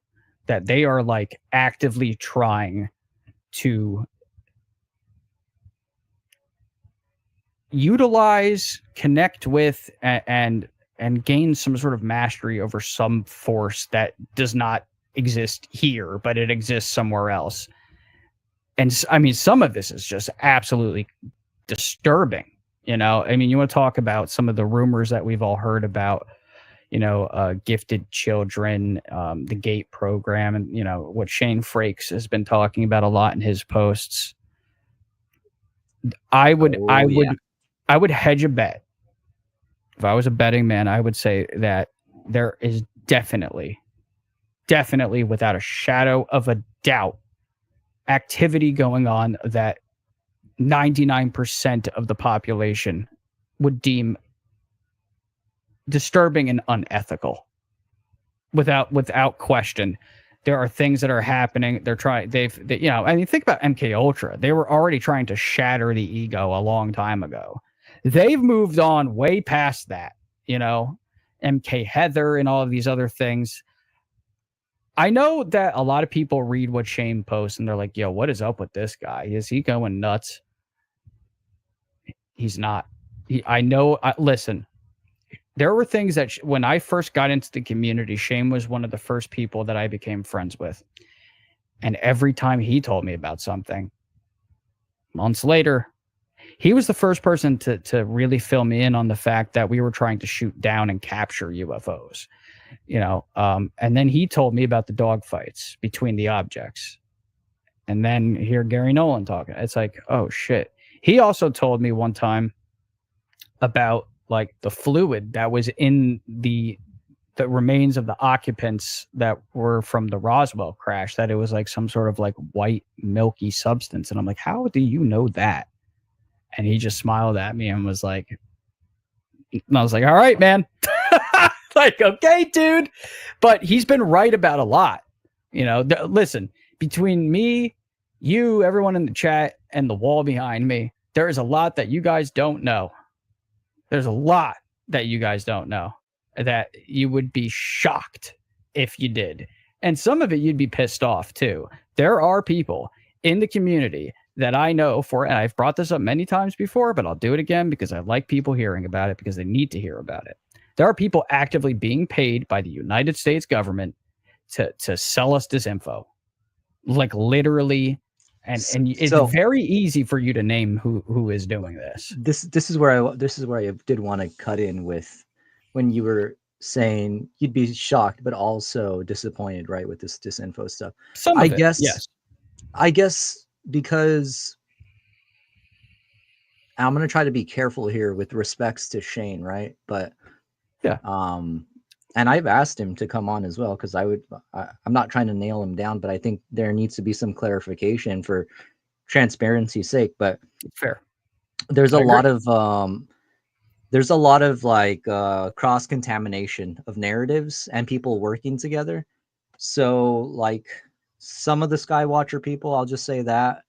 they are like actively trying to utilize, connect with, and gain some sort of mastery over some force that does not exist here, but it exists somewhere else. And I mean, some of this is just absolutely disturbing. You know, I mean, you want to talk about some of the rumors that we've all heard about, you know, gifted children, the GATE program, and, you know, what Shane Frakes has been talking about a lot in his posts. I would hedge a bet. If I was a betting man, I would say that there is definitely, without a shadow of a doubt, activity going on that 99% of the population would deem disturbing and unethical. Without question, there are things that are happening. You know, I mean, think about MK Ultra. They were already trying to shatter the ego a long time ago. They've moved on way past that, you know, MK Heather and all of these other things. I know that a lot of people read what Shane posts and they're like, yo, what is up with this guy? Is he going nuts? He's not. Listen, there were things that when I first got into the community, Shane was one of the first people that I became friends with. And every time he told me about something, months later, he was the first person to really fill me in on the fact that we were trying to shoot down and capture UFOs. You know, and then he told me about the dogfights between the objects. And then hear Gary Nolan talking. It's like, oh shit. He also told me one time about like the fluid that was in the remains of the occupants that were from the Roswell crash, that it was like some sort of like white milky substance. And I'm like, how do you know that? And he just smiled at me and was like, and I was like, all right, man. Like, okay, dude. But he's been right about a lot. You know, listen, between me, you, everyone in the chat, and the wall behind me, there is a lot that you guys don't know. There's a lot that you guys don't know that you would be shocked if you did. And some of it you'd be pissed off too. There are people in the community that I know and I've brought this up many times before, but I'll do it again because I like people hearing about it because they need to hear about it. There are people actively being paid by the United States government to sell us this info. Like literally. And it's very easy for you to name who is doing this. This is where I did want to cut in with when you were saying you'd be shocked but also disappointed, right, with this disinfo stuff. Yes. I guess because I'm gonna try to be careful here with respects to Shane, right? But yeah. And I've asked him to come on as well because I'm not trying to nail him down, but I think there needs to be some clarification for transparency's sake. But fair. There's a lot of like cross contamination of narratives and people working together. So like some of the Skywatcher people, I'll just say that,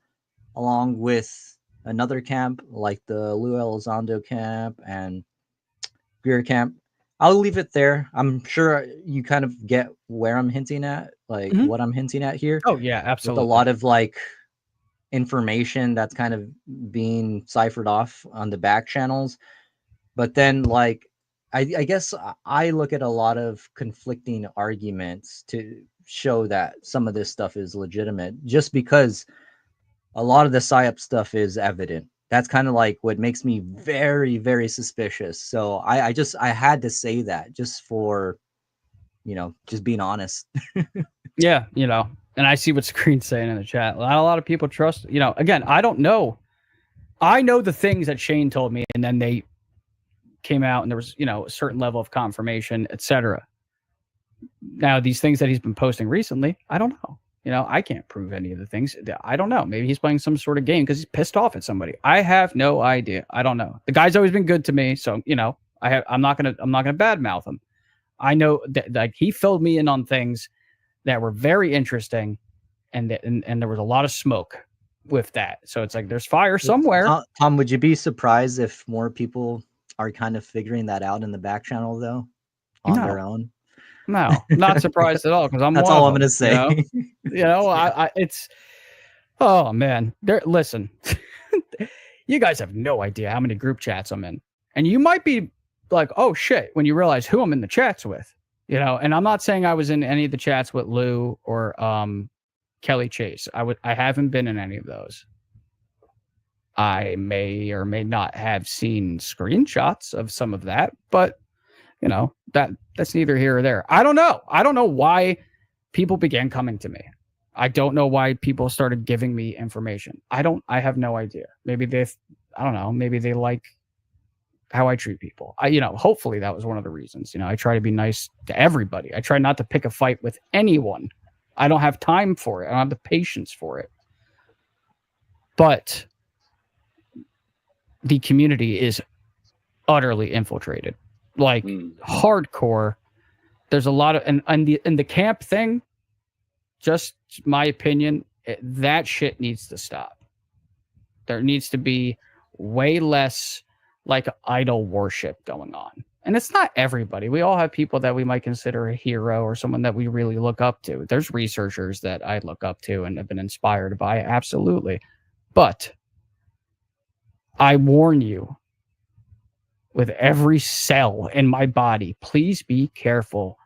along with another camp like the Lou Elizondo camp and Greer camp. I'll leave it there. I'm sure you kind of get where I'm hinting at, like what I'm hinting at here. Oh yeah, absolutely. With a lot of like information that's kind of being ciphered off on the back channels. But then like, I guess I look at a lot of conflicting arguments to show that some of this stuff is legitimate just because a lot of the PSYOP stuff is evident. That's kind of like what makes me very, very suspicious. So I had to say that just for, just being honest. Yeah. And I see what Screen's saying in the chat. Not a lot of people trust, again, I don't know. I know the things that Shane told me, and then they came out and there was, a certain level of confirmation, etc. Now, these things that he's been posting recently, I don't know. I can't prove any of the things. I don't know. Maybe he's playing some sort of game because he's pissed off at somebody. I have no idea. I don't know. The guy's always been good to me, so I'm not gonna badmouth him. I know that like he filled me in on things that were very interesting, and there was a lot of smoke with that. So it's like there's fire somewhere. Tom, would you be surprised if more people are kind of figuring that out in the back channel though, on their own? No, not surprised at all, because That's all I'm gonna say. It's oh man. Listen, you guys have no idea how many group chats I'm in, and you might be like, oh shit, when you realize who I'm in the chats with, And I'm not saying I was in any of the chats with Lou or Kelly Chase. I haven't been in any of those. I may or may not have seen screenshots of some of that, but that's neither here or there. I don't know. I don't know why people began coming to me. I don't know why people started giving me information. I have no idea. Maybe I don't know. Maybe they like how I treat people. Hopefully that was one of the reasons. I try to be nice to everybody. I try not to pick a fight with anyone. I don't have time for it. I don't have the patience for it. But the community is utterly infiltrated. Like hardcore. There's a lot of and the camp thing, just my opinion, that shit needs to stop. There needs to be way less like idol worship going on. And it's not everybody. We all have people that we might consider a hero or someone that we really look up to. There's researchers that I look up to and have been inspired by, absolutely. But I warn you, with every cell in my body, please be careful.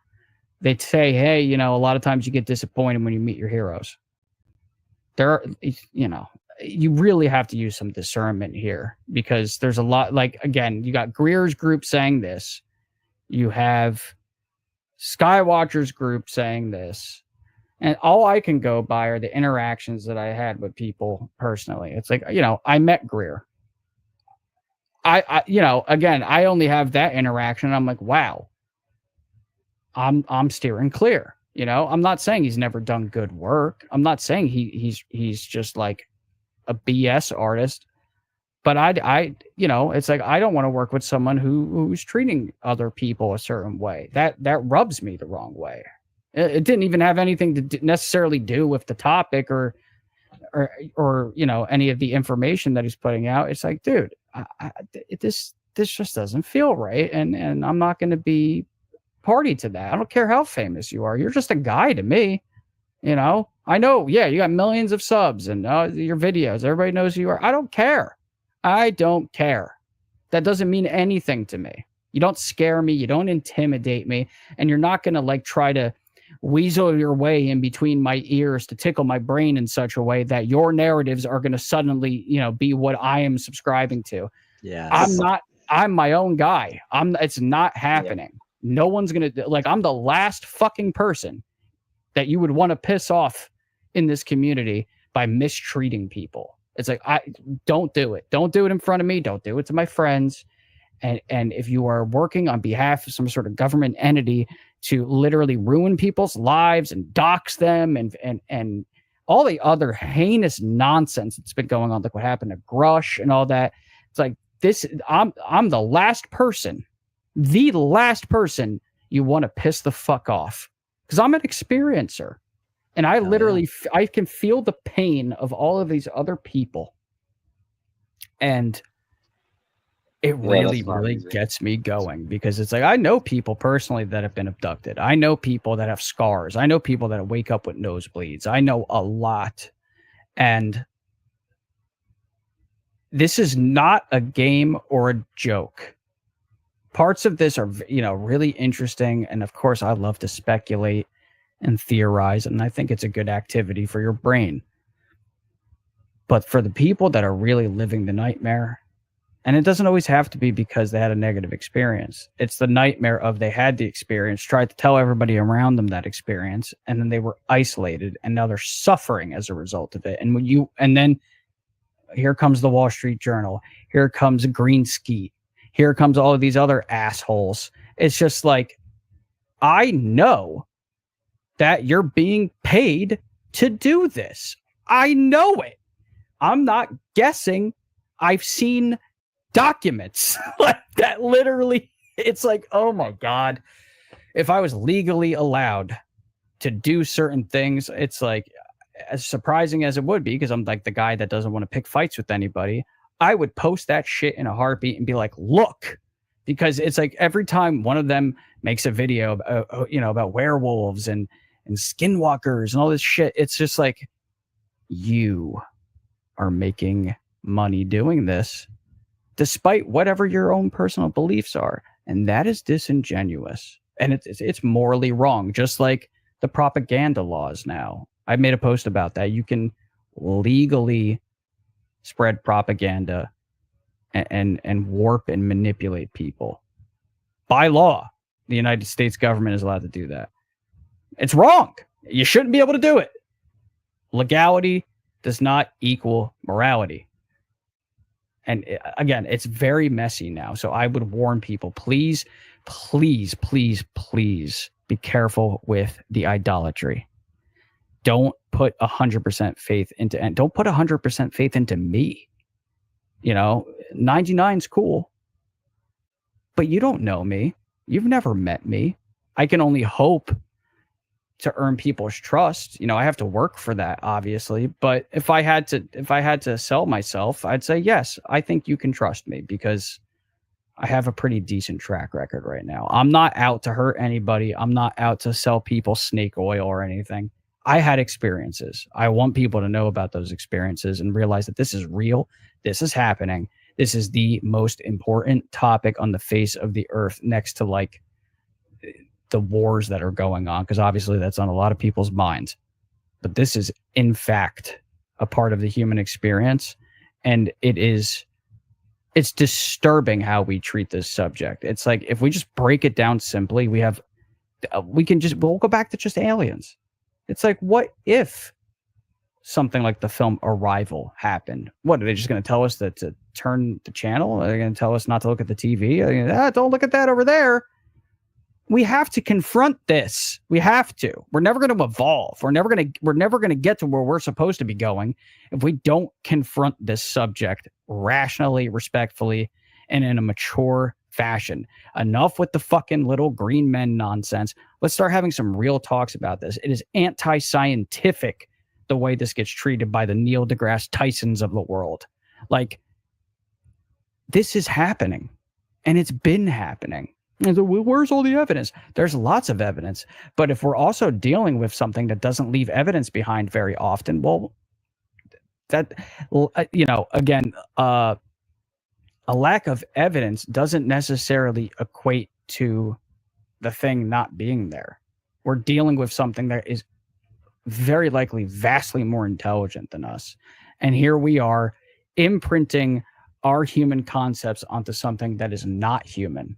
They say, hey, a lot of times you get disappointed when you meet your heroes. You really have to use some discernment here, because there's a lot, like, again, you got Greer's group saying this. You have Skywatcher's group saying this. And all I can go by are the interactions that I had with people personally. It's like, I met Greer. Again, I only have that interaction. I'm like, wow, I'm steering clear. I'm not saying he's never done good work. I'm not saying he's just like a BS artist, but it's like, I don't want to work with someone who's treating other people a certain way. That rubs me the wrong way. It didn't even have anything to necessarily do with the topic or any of the information that he's putting out. It's like, dude, this just doesn't feel right, and I'm not going to be party to that. I don't care how famous you are. You're just a guy to me. I know, yeah, you got millions of subs and your videos, everybody knows who you are. I don't care. That doesn't mean anything to me. You don't scare me, you don't intimidate me, and you're not going to like try to weasel your way in between my ears to tickle my brain in such a way that your narratives are going to suddenly, be what I am subscribing to. Yeah. I'm my own guy. It's not happening. Yeah. No one's going to, like, I'm the last fucking person that you would want to piss off in this community by mistreating people. It's like, don't do it. Don't do it in front of me. Don't do it to my friends. And if you are working on behalf of some sort of government entity to literally ruin people's lives and dox them and all the other heinous nonsense that's been going on, like what happened to Grush and all that, it's like this. I'm the last person you want to piss the fuck off, because I'm an experiencer, and I I can feel the pain of all of these other people, and it really gets me going, because it's like, I know people personally that have been abducted. I know people that have scars. I know people that wake up with nosebleeds. I know a lot. And this is not a game or a joke. Parts of this are, really interesting. And of course, I love to speculate and theorize. And I think it's a good activity for your brain. But for the people that are really living the nightmare, And it doesn't always have to be because they had a negative experience. It's the nightmare of they had the experience, tried to tell everybody around them that experience, and then they were isolated, and now they're suffering as a result of it. And then here comes the Wall Street Journal. Here comes Green Skeet. Here comes all of these other assholes. It's just like, I know that you're being paid to do this. I know it. I'm not guessing. I've seen documents like that. Literally, it's like, oh my God. If I was legally allowed to do certain things, it's like, as surprising as it would be, because I'm like the guy that doesn't want to pick fights with anybody, I would post that shit in a heartbeat and be like, look, because it's like every time one of them makes a video about werewolves and skinwalkers and all this shit, it's just like, you are making money doing this despite whatever your own personal beliefs are, and that is disingenuous, and it's morally wrong, just like the propaganda laws now. I made a post about that. You can legally spread propaganda and warp and manipulate people by law. The United States government is allowed to do that. It's wrong. You shouldn't be able to do it. Legality does not equal morality. And again, it's very messy now. So I would warn people, please, please, please, please be careful with the idolatry. Don't put 100% faith into, and don't put 100% faith into me. 99's cool, but you don't know me. You've never met me. I can only hope to earn people's trust. I have to work for that, obviously. But if I had to sell myself, I'd say, yes, I think you can trust me because I have a pretty decent track record right now. I'm not out to hurt anybody. I'm not out to sell people snake oil or anything. I had experiences. I want people to know about those experiences and realize that this is real. This is happening. This is the most important topic on the face of the earth, next to like the wars that are going on, because obviously that's on a lot of people's minds. But this is, in fact, a part of the human experience, and it's disturbing how we treat this subject. It's like, if we just break it down simply, we'll go back to just aliens. It's like, what if something like the film Arrival happened? What, are they just going to tell us to turn the channel? Are they going to tell us not to look at the TV? Don't look at that over there. We have to confront this. We have to. We're never going to evolve. We're never going to get to where we're supposed to be going if we don't confront this subject rationally, respectfully, and in a mature fashion. Enough with the fucking little green men nonsense. Let's start having some real talks about this. It is anti-scientific the way this gets treated by the Neil deGrasse Tysons of the world. Like, this is happening, and it's been happening. And so, where's all the evidence? There's lots of evidence. But if we're also dealing with something that doesn't leave evidence behind very often, well, that, again, a lack of evidence doesn't necessarily equate to the thing not being there. We're dealing with something that is very likely vastly more intelligent than us. And here we are imprinting our human concepts onto something that is not human.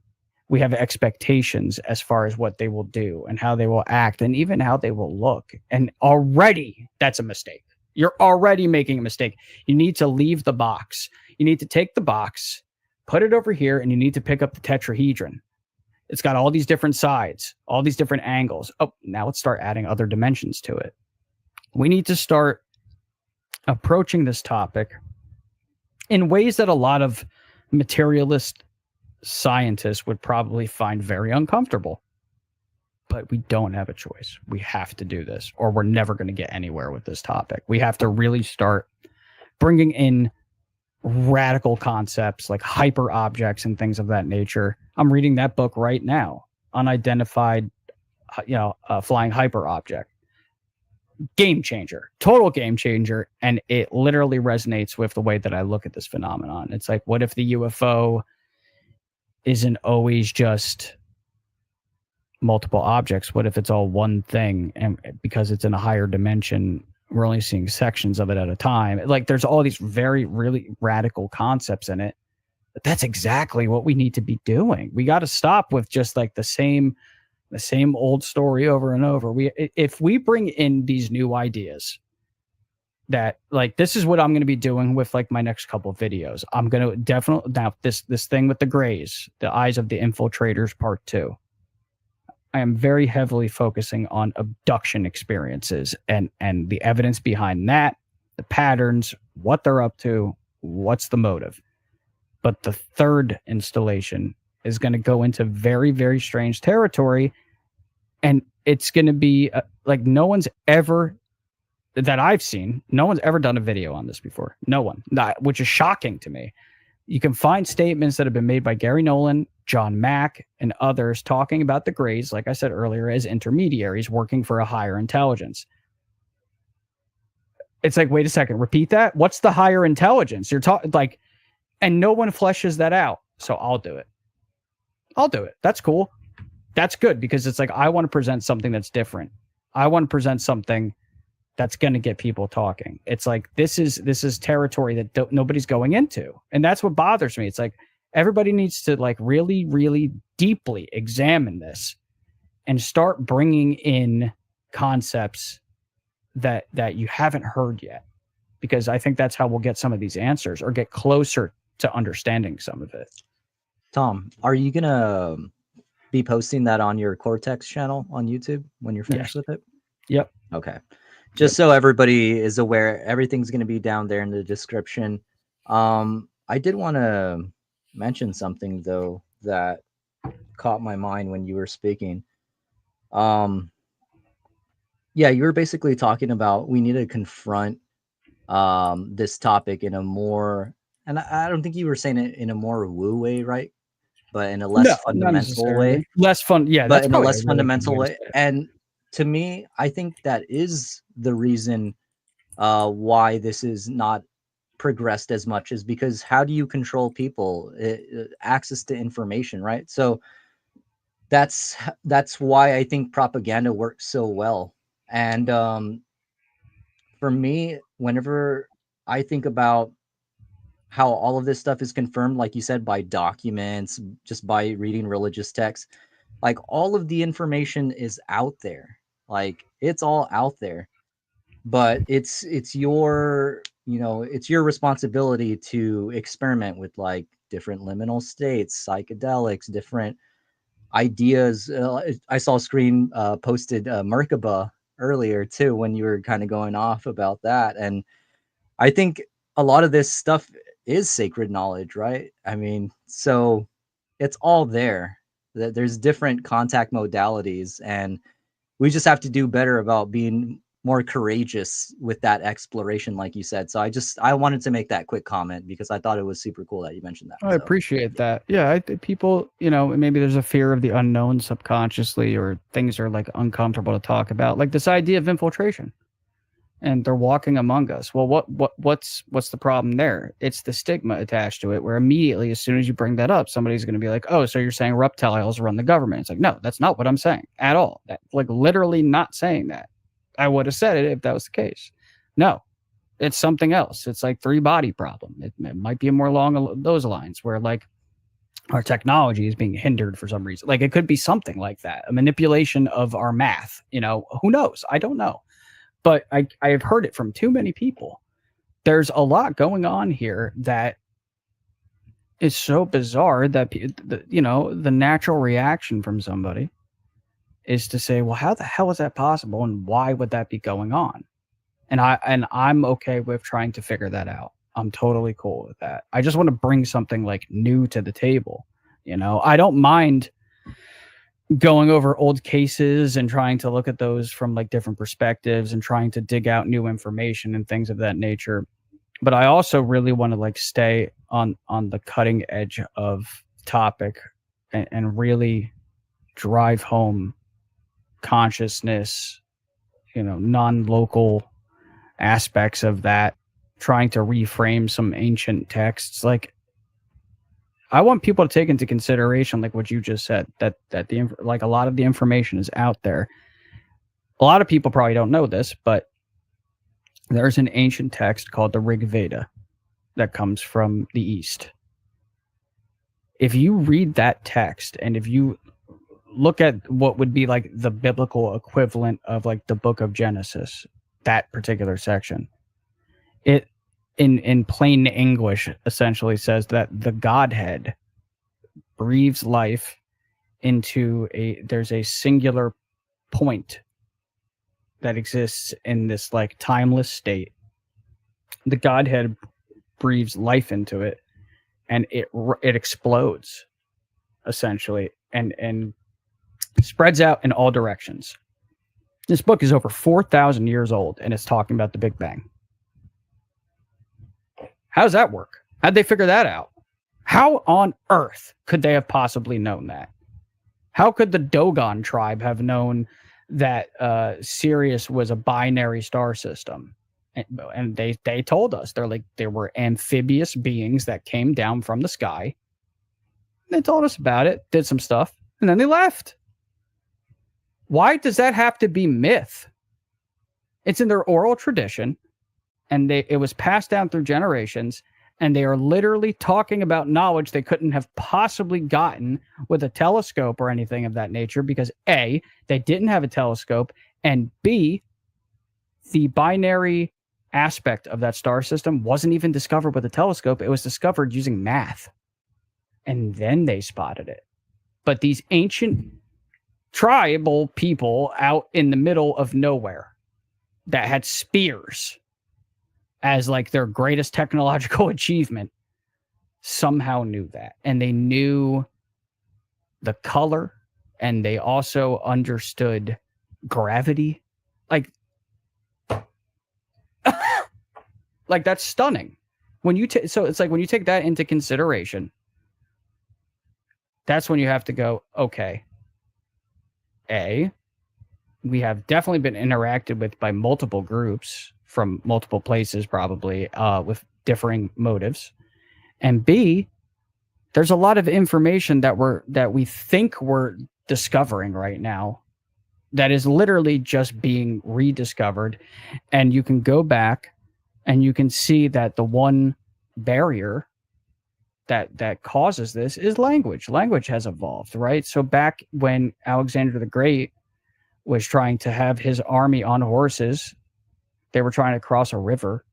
We have expectations as far as what they will do and how they will act and even how they will look. And already that's a mistake. You're already making a mistake. You need to leave the box. You need to take the box, put it over here, and you need to pick up the tetrahedron. It's got all these different sides, all these different angles. Oh, now let's start adding other dimensions to it. We need to start approaching this topic in ways that a lot of materialist scientists would probably find very uncomfortable. But we don't have a choice. We have to do this, or we're never going to get anywhere with this topic. We have to really start bringing in radical concepts like hyper objects and things of that nature. I'm reading that book right now, Unidentified, Flying Hyper Object. Game changer, total game changer. And it literally resonates with the way that I look at this phenomenon. It's like, what if the UFO isn't always just multiple objects? What if it's all one thing? And because it's in a higher dimension, we're only seeing sections of it at a time. Like, there's all these very, really radical concepts in it. That's exactly what we need to be doing. We got to stop with just like the same old story over and over. If we bring in these new ideas, that like, this is what I'm going to be doing with like my next couple of videos. I'm going to definitely, now this thing with the grays, the eyes of the infiltrators part 2. I am very heavily focusing on abduction experiences and the evidence behind that, the patterns, what they're up to, what's the motive. But the third installation is going to go into very, very strange territory. And it's going to be like, no one's ever, that I've seen, no one's ever done a video on this before. No one, which is shocking to me. You can find statements that have been made by Gary Nolan, John Mack, and others talking about the Greys, like I said earlier, as intermediaries working for a higher intelligence. It's like, wait a second, repeat that? What's the higher intelligence? You're talking like, and no one fleshes that out. So I'll do it. That's cool. That's good, because it's like, I want to present something that's different. I want to present something that's going to get people talking. It's like, this is territory that nobody's going into. And that's what bothers me. It's like, everybody needs to like really, really deeply examine this and start bringing in concepts that you haven't heard yet, because I think that's how we'll get some of these answers or get closer to understanding some of it. Tom, are you going to be posting that on your Cortex channel on YouTube when you're finished with it? Yep. Okay. Just so everybody is aware, everything's going to be down there in the description. I did want to mention something, though, that caught my mind when you were speaking. Yeah, you were basically talking about we need to confront this topic in a more, and I don't think you were saying it in a more woo way, right? But in a less fundamental way. Less fun, yeah. But in a less fundamental way. And to me, I think that is the reason why this is not progressed as much, is because how do you control people? Access to information, right? So that's why I think propaganda works so well. And for me, whenever I think about how all of this stuff is confirmed, like you said, by documents, just by reading religious texts, like all of the information is out there. Like it's all out there, but it's your, it's your responsibility to experiment with like different liminal states, psychedelics, different ideas. I saw Screen posted Merkaba earlier too, when you were kind of going off about that. And I think a lot of this stuff is sacred knowledge, right? I mean, so it's all there. There's different contact modalities, and we just have to do better about being more courageous with that exploration, like you said. So I wanted to make that quick comment because I thought it was super cool that you mentioned that. I appreciate that. Yeah, I think people, maybe there's a fear of the unknown subconsciously, or things are like uncomfortable to talk about, like this idea of infiltration. And they're walking among us. Well, what's the problem there? It's the stigma attached to it, where immediately, as soon as you bring that up, somebody's going to be like, "Oh, so you're saying reptiles run the government?" It's like, no, that's not what I'm saying at all. Like literally not saying that. I would have said it if that was the case. No, it's something else. It's like 3-body problem. It might be more along those lines, where like our technology is being hindered for some reason. Like it could be something like that, a manipulation of our math. Who knows? I don't know. But I have heard it from too many people. There's a lot going on here that is so bizarre that the natural reaction from somebody is to say, well, how the hell is that possible, and why would that be going on? And I'm okay with trying to figure that out. I'm totally cool with that. I just want to bring something like new to the table. I don't mind going over old cases and trying to look at those from like different perspectives and trying to dig out new information and things of that nature. But I also really want to like stay on the cutting edge of topic and really drive home consciousness, non-local aspects of that, trying to reframe some ancient texts. Like, I want people to take into consideration, like what you just said, that like a lot of the information is out there. A lot of people probably don't know this, but there's an ancient text called the Rig Veda that comes from the East. if you read that text and if you look at what would be like the biblical equivalent of like the book of Genesis, that particular section, it in plain English essentially says that the Godhead breathes life into there's a singular point that exists in this like timeless state. The Godhead breathes life into it, and it explodes essentially and spreads out in all directions. This book is over 4,000 years old, and it's talking about the Big Bang. How does that work? How'd they figure that out? How on earth could they have possibly known that? How could the Dogon tribe have known that Sirius was a binary star system? And they told us. They're like, there were amphibious beings that came down from the sky. They told us about it, did some stuff, and then they left. Why does that have to be myth? It's in their oral tradition, and it was passed down through generations, and they are literally talking about knowledge they couldn't have possibly gotten with a telescope or anything of that nature because A, they didn't have a telescope, and B, the binary aspect of that star system wasn't even discovered with a telescope. It was discovered using math. And then they spotted it. But these ancient tribal people out in the middle of nowhere that had spears as like their greatest technological achievement somehow knew that. And they knew the color, and they also understood gravity. Like like that's stunning. When you so it's like when you take that into consideration, that's when you have to go, okay, A, we have definitely been interacted with by multiple groups from multiple places, probably with differing motives. And B, there's a lot of information that we think we're discovering right now that is literally just being rediscovered. And you can go back and you can see that the one barrier that causes this is language. Language has evolved, right? So back when Alexander the Great was trying to have his army on horses, they were trying to cross a river.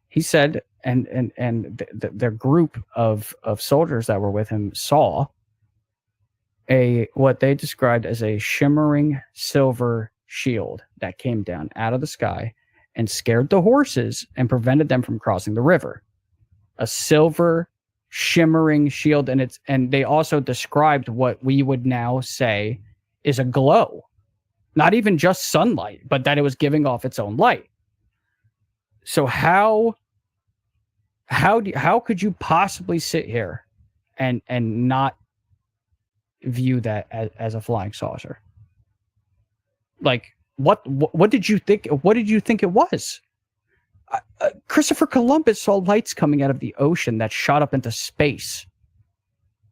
He said, and the group of soldiers that were with him saw what they described as a shimmering silver shield that came down out of the sky and scared the horses and prevented them from crossing the river. A silver shimmering shield, and they also described what we would now say is a glow. Not even just sunlight, but that it was giving off its own light. So how could you possibly sit here and not view that as a flying saucer? Like what did you think? What did you think it was? Christopher Columbus saw lights coming out of the ocean that shot up into space.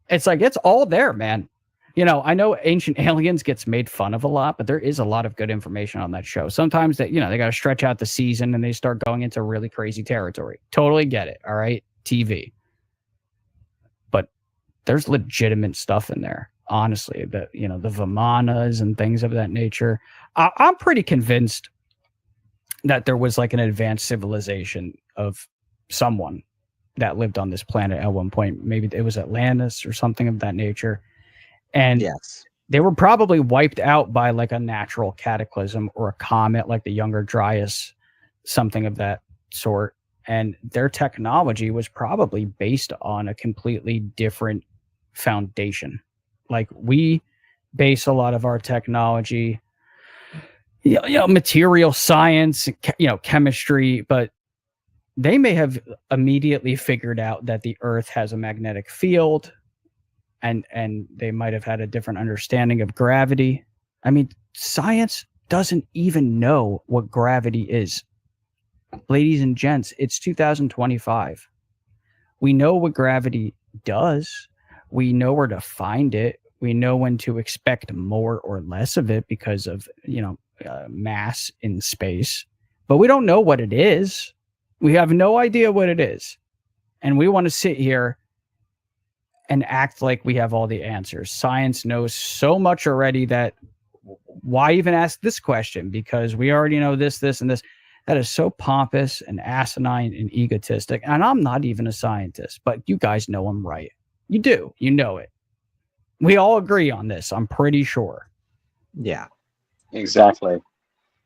It's like, it's all there, man. You know, I know Ancient Aliens gets made fun of a lot, but there is a lot of good information on that show. Sometimes that, you know, they got to stretch out the season and they start going into really crazy territory. Totally get it. All right. TV. But there's legitimate stuff in there. Honestly, the Vimanas and things of that nature. I'm pretty convinced that there was like an advanced civilization of someone that lived on this planet at one point. Maybe it was Atlantis or something of that nature. And yes, they were probably wiped out by like a natural cataclysm or a comet, like the Younger Dryas, something of that sort. And their technology was probably based on a completely different foundation. Like we base a lot of our technology, material science, chemistry, but they may have immediately figured out that the Earth has a magnetic field, and they might have had a different understanding of gravity. I mean, science doesn't even know what gravity is. Ladies and gents, it's 2025. We know what gravity does. We know where to find it. We know when to expect more or less of it because of, mass in space. But we don't know what it is. We have no idea what it is. And we want to sit here and act like we have all the answers. Science knows so much already that why even ask this question? Because we already know this, this, and this. That is so pompous and asinine and egotistic. And I'm not even a scientist, but you guys know I'm right. You do. You know it. We all agree on this, I'm pretty sure. Yeah. Exactly.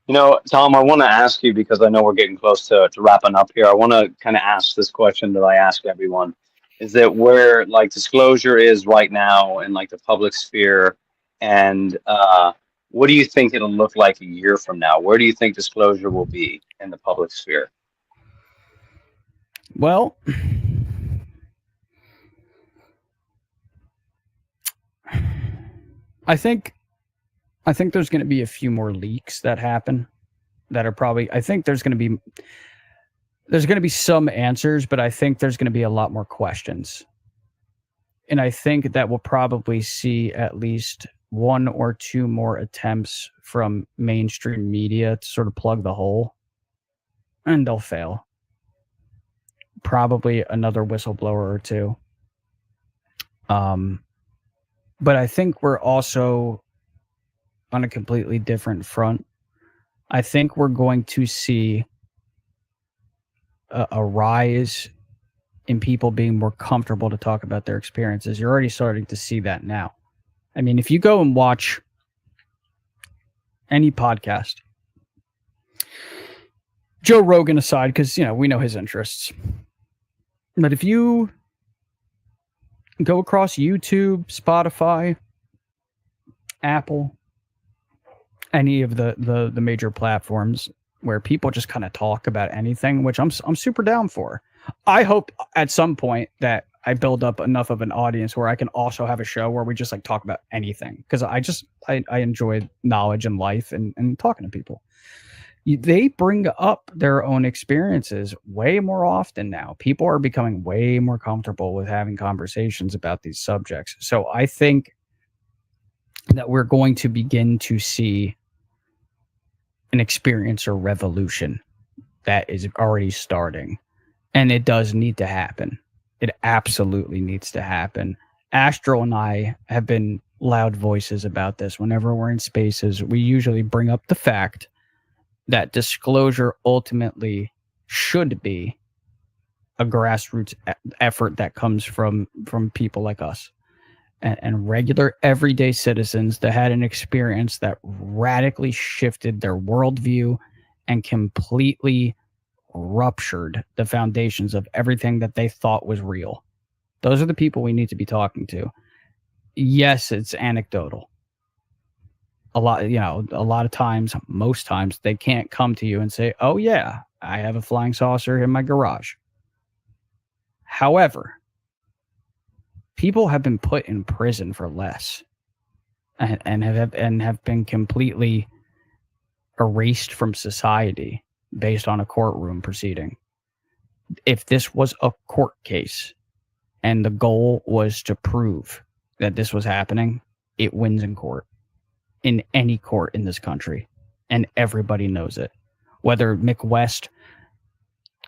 You know, Tom, I want to ask you, because I know we're getting close to wrapping up here. I want to kind of ask this question that I ask everyone. Is that where like disclosure is right now in like the public sphere, and what do you think it'll look like a year from now? Where do you think disclosure will be in the public sphere? Well, I think there's going to be a few more leaks that happen that are probably, I think there's going to be some answers, but I think there's going to be a lot more questions. And I think that we'll probably see at least one or two more attempts from mainstream media to sort of plug the hole, and they'll fail. Probably another whistleblower or two. But I think we're also on a completely different front. I think we're going to see a rise in people being more comfortable to talk about their experiences. You're already starting to see that now. I mean, if you go and watch any podcast, Joe Rogan aside, because, you know, we know his interests. But if you go across YouTube, Spotify, Apple, any of the major platforms where people just kind of talk about anything, which I'm super down for. I hope at some point that I build up enough of an audience where I can also have a show where we just like talk about anything, because I enjoy knowledge and life and talking to people. They bring up their own experiences way more often now. People are becoming way more comfortable with having conversations about these subjects. So I think that we're going to begin to see an experiencer revolution that is already starting. And it does need to happen. It absolutely needs to happen. Astral and I have been loud voices about this. Whenever we're in spaces, we usually bring up the fact that disclosure ultimately should be a grassroots effort that comes from people like us and regular everyday citizens that had an experience that radically shifted their worldview and completely ruptured the foundations of everything that they thought was real. Those are the people we need to be talking to. Yes, it's anecdotal. A lot of times, most times, they can't come to you and say, oh yeah, I have a flying saucer in my garage. However, people have been put in prison for less and have been completely erased from society based on a courtroom proceeding. If this was a court case and the goal was to prove that this was happening, it wins in court. In any court in this country, and everybody knows it. Whether McWest,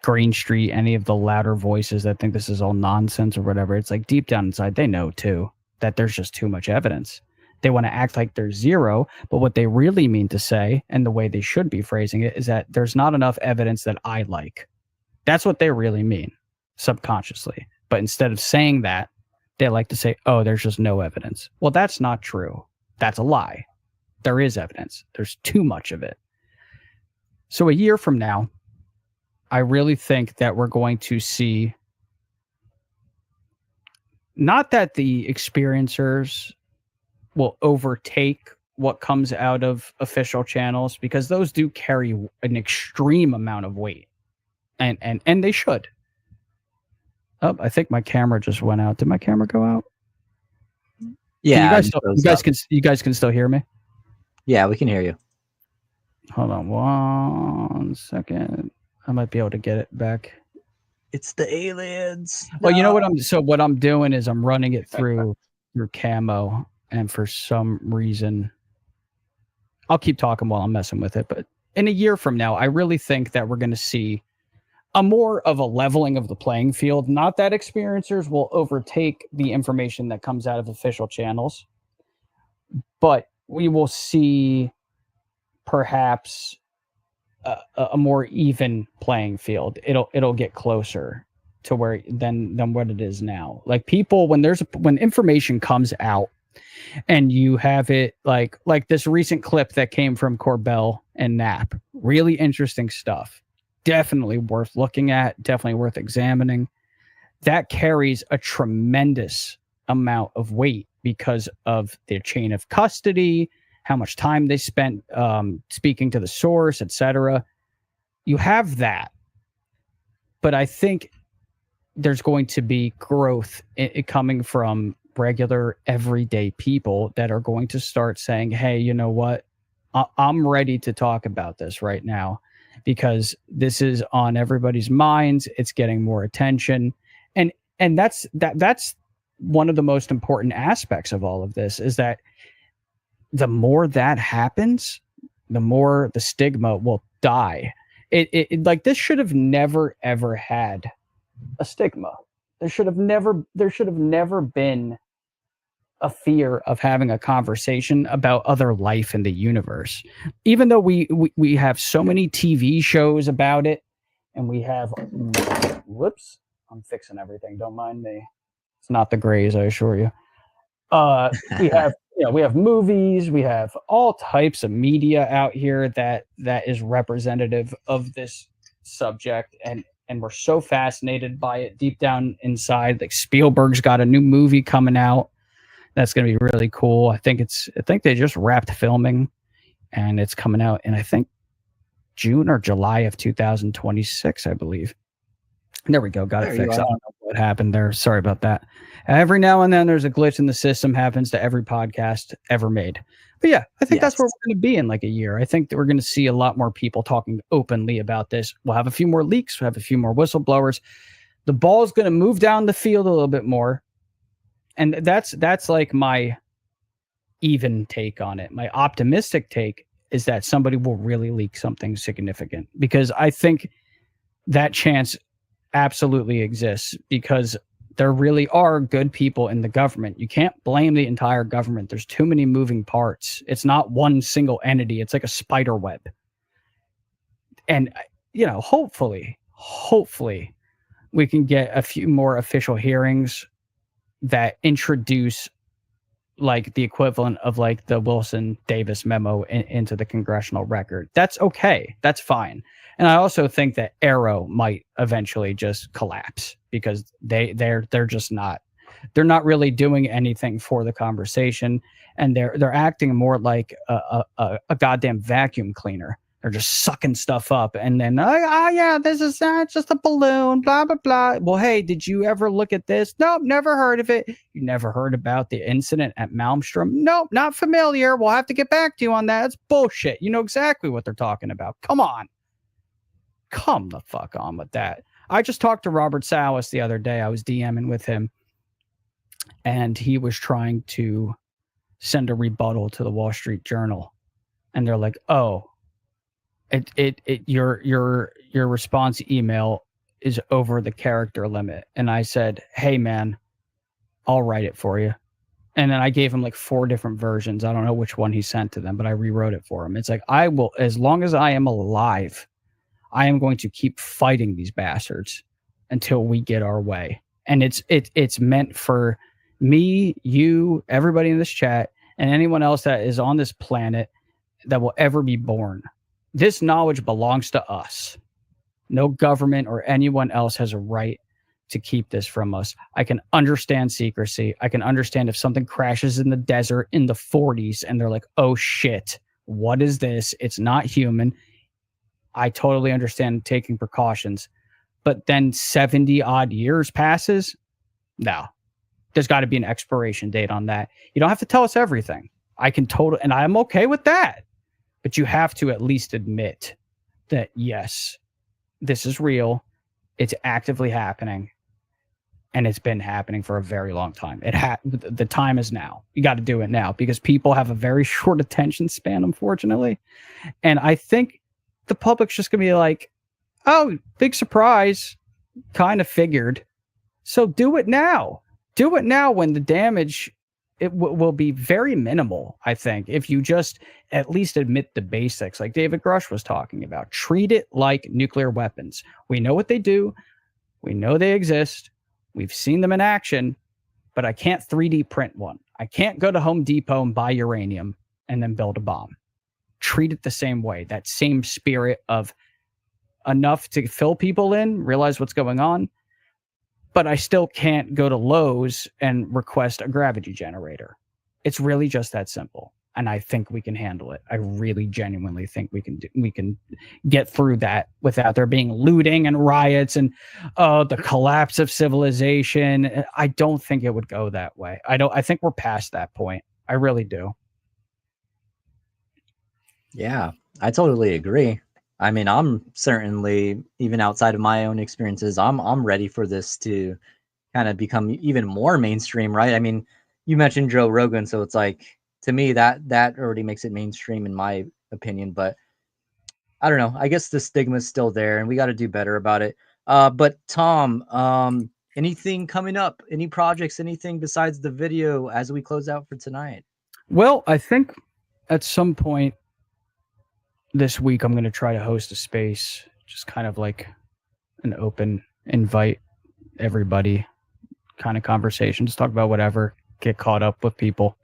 Green Street, any of the louder voices that think this is all nonsense or whatever, it's like deep down inside they know too that there's just too much evidence. They want to act like there's zero, but what they really mean to say, and the way they should be phrasing it, is that there's not enough evidence that I like. That's what they really mean, subconsciously. But instead of saying that, they like to say, oh, there's just no evidence. Well, that's not true. That's a lie. There is evidence. There's too much of it. So a year from now, I really think that we're going to see, not that the experiencers will overtake what comes out of official channels, because those do carry an extreme amount of weight, and they should. Oh, I think my camera just went out. Did my camera go out? Yeah. You guys can still hear me? Yeah, we can hear you. Hold on 1 second. I might be able to get it back. It's the aliens. Well, you know what I'm doing is I'm running it through camo, and for some reason, I'll keep talking while I'm messing with it. But in a year from now, I really think that we're going to see a more of a leveling of the playing field. Not that experiencers will overtake the information that comes out of official channels, but we will see perhaps a more even playing field. It'll get closer to where than what it is now. Like people, when information comes out and you have it like this recent clip that came from Corbell and Knapp, really interesting stuff. Definitely worth looking at, definitely worth examining. That carries a tremendous amount of weight because of their chain of custody, how much time they spent speaking to the source, etc. You have that. But I think there's going to be growth coming from regular, everyday people that are going to start saying, hey, you know what? I'm ready to talk about this right now because this is on everybody's minds. It's getting more attention. And that's one of the most important aspects of all of this, is that the more that happens, the more the stigma will die. It like, this should have never ever had a stigma. There should have never been a fear of having a conversation about other life in the universe. Even though we have so many TV shows about it, and we have, whoops, I'm fixing everything, don't mind me. It's not the Greys, I assure you. We have, we have movies, we have all types of media out here that is representative of this subject, and we're so fascinated by it deep down inside. Like Spielberg's got a new movie coming out that's going to be really cool. I think they just wrapped filming, and it's coming out in, I think, June or July of 2026, I believe. There we go. Got it fixed. I don't know what happened there. Sorry about that. Every now and then there's a glitch in the system, happens to every podcast ever made. But yeah, I think that's where we're going to be in like a year. I think that we're going to see a lot more people talking openly about this. We'll have a few more leaks. We'll have a few more whistleblowers. The ball is going to move down the field a little bit more. And that's like my even take on it. My optimistic take is that somebody will really leak something significant, because I think that chance absolutely exists, because there really are good people in the government. You can't blame the entire government. There's too many moving parts. It's not one single entity. It's like a spider web. And, hopefully we can get a few more official hearings that introduce like the equivalent of like the Wilson Davis memo into the congressional record. That's okay. That's fine. And I also think that Arrow might eventually just collapse, because they're not really doing anything for the conversation, and they're acting more like a goddamn vacuum cleaner. They're just sucking stuff up, and then this is just a balloon, blah blah blah. Well, hey, did you ever look at this? Nope, never heard of it. You never heard about the incident at Malmstrom? Nope, not familiar. We'll have to get back to you on that. It's bullshit. You know exactly what they're talking about. Come the fuck on with that. I just talked to Robert Salas the other day. I was DMing with him, and he was trying to send a rebuttal to the Wall Street Journal, and they're like, "Oh, your response email is over the character limit." And I said, "Hey man, I'll write it for you." And then I gave him like 4 different versions. I don't know which one he sent to them, but I rewrote it for him. It's like, I will, as long as I am alive, I am going to keep fighting these bastards until we get our way. And it's meant for me, you, everybody in this chat, and anyone else that is on this planet that will ever be born. This knowledge belongs to us. No government or anyone else has a right to keep this from us. I can understand secrecy. I can understand if something crashes in the desert in the 40s and they're like, oh shit, what is this? It's not human. I totally understand taking precautions. But then 70 odd years passes? No. There's got to be an expiration date on that. You don't have to tell us everything. And I'm okay with that. But you have to at least admit that, yes, this is real. It's actively happening. And it's been happening for a very long time. The time is now. You got to do it now, because people have a very short attention span, unfortunately. And I think the public's just going to be like, oh, big surprise, kind of figured. So do it now. Do it now when the damage will be very minimal, I think, if you just at least admit the basics like David Grush was talking about. Treat it like nuclear weapons. We know what they do. We know they exist. We've seen them in action, but I can't 3D print one. I can't go to Home Depot and buy uranium and then build a bomb. Treat it the same way, that same spirit of enough to fill people in, realize what's going on, but I still can't go to Lowe's and request a gravity generator. It's really just that simple. And I think we can handle it. I really genuinely think we can get through that without there being looting and riots and the collapse of civilization. I don't think it would go that way. I think we're past that point. I really do. Yeah, I totally agree. I mean, I'm certainly, even outside of my own experiences, I'm ready for this to kind of become even more mainstream, right? I mean, you mentioned Joe Rogan, so it's like, to me, that already makes it mainstream in my opinion. But I don't know. I guess the stigma is still there, and we got to do better about it. But Tom, anything coming up? Any projects? Anything besides the video as we close out for tonight? Well, I think at some point this week, I'm going to try to host a space, just kind of like an open invite everybody kind of conversation, just talk about whatever, get caught up with people.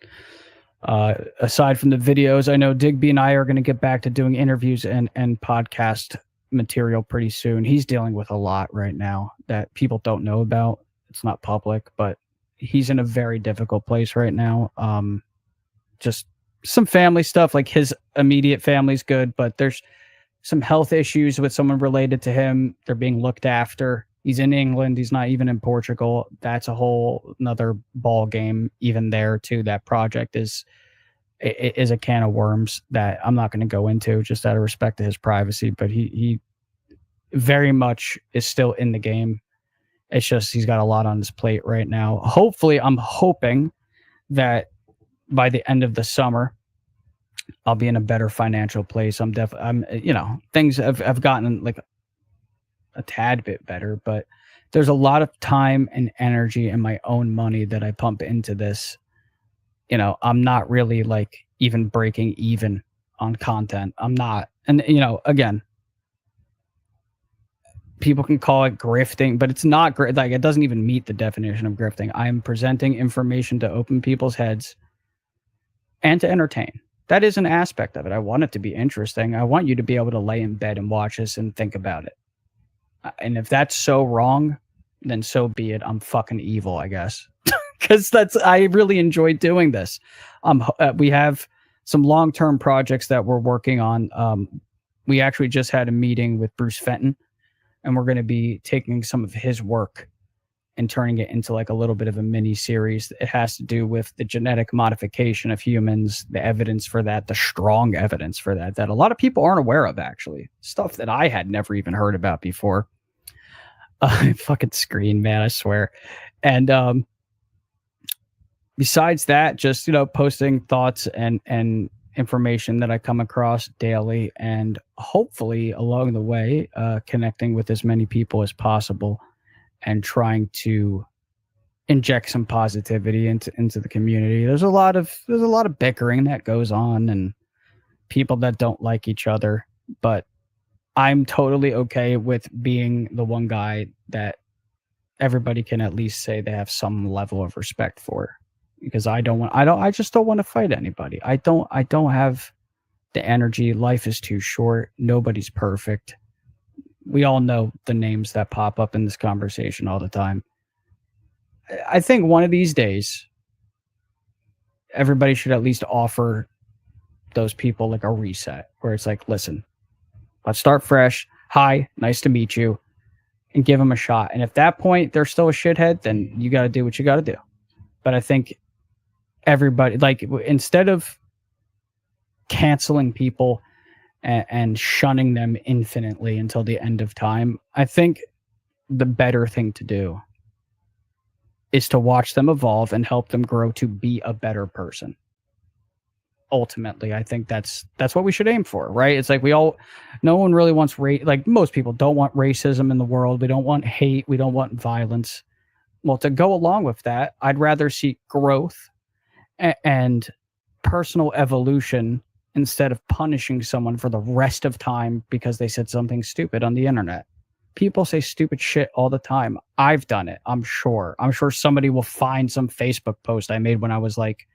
Aside from the videos, I know Digby and I are going to get back to doing interviews and podcast material pretty soon. He's dealing with a lot right now that people don't know about. It's not public, but he's in a very difficult place right now. Just some family stuff, like his immediate family's good, but there's some health issues with someone related to him. They're being looked after. He's in England. He's not even in Portugal. That's a whole another ball game. Even there too, that project is a can of worms that I'm not going to go into just out of respect to his privacy, but he very much is still in the game. It's just, he's got a lot on his plate right now. Hopefully, I'm hoping that by the end of the summer, I'll be in a better financial place. Things have gotten like a tad bit better, but there's a lot of time and energy and my own money that I pump into this. I'm not really like even breaking even on content. I'm not. And, again, people can call it grifting, but it's not like it doesn't even meet the definition of grifting. I'm presenting information to open people's heads and to entertain. That is an aspect of it. I want it to be interesting. I want you to be able to lay in bed and watch this and think about it. And if that's so wrong, then so be it. I'm fucking evil, I guess. Because I really enjoy doing this. We have some long-term projects that we're working on. We actually just had a meeting with Bruce Fenton, and we're going to be taking some of his work and turning it into like a little bit of a mini series. It has to do with the genetic modification of humans, the evidence for that, the strong evidence for that a lot of people aren't aware of, actually. Stuff that I had never even heard about before. Fucking screen, man, I swear. And besides that, just, posting thoughts and information that I come across daily, and hopefully along the way, connecting with as many people as possible and trying to inject some positivity into the community. There's a lot of bickering that goes on and people that don't like each other, but I'm totally okay with being the one guy that everybody can at least say they have some level of respect for, because I just don't want to fight anybody. I don't have the energy. Life is too short. Nobody's perfect. We all know the names that pop up in this conversation all the time. I think one of these days, everybody should at least offer those people like a reset where it's like, listen, let's start fresh. Hi, nice to meet you, and give them a shot. And if at that point they're still a shithead, then you got to do what you got to do. But I think everybody, like, instead of canceling people and shunning them infinitely until the end of time, I think the better thing to do is to watch them evolve and help them grow to be a better person. ultimately, I think that's what we should aim for, right? It's like no one really wants like most people don't want racism in the world. We don't want hate. We don't want violence. Well, to go along with that, I'd rather see growth and personal evolution instead of punishing someone for the rest of time because they said something stupid on the internet. People say stupid shit all the time. I've done it. I'm sure somebody will find some Facebook post I made when I was like,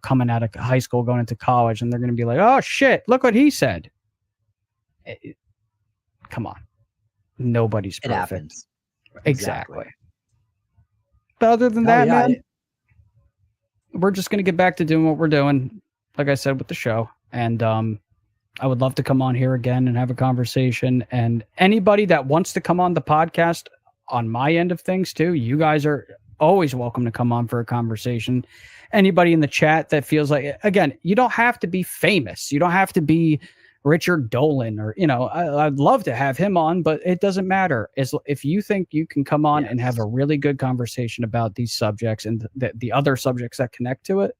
coming out of high school, going into college, and they're going to be like, oh shit, look what he said. Come on. Nobody's perfect. It happens. Exactly. But other than that, man, we're just going to get back to doing what we're doing, like I said, with the show. And I would love to come on here again and have a conversation. And anybody that wants to come on the podcast on my end of things too, you guys are always welcome to come on for a conversation. Anybody in the chat that feels like, again, you don't have to be famous. You don't have to be Richard Nolan or, I'd love to have him on, but it doesn't matter. If you think you can come on and have a really good conversation about these subjects and the other subjects that connect to it,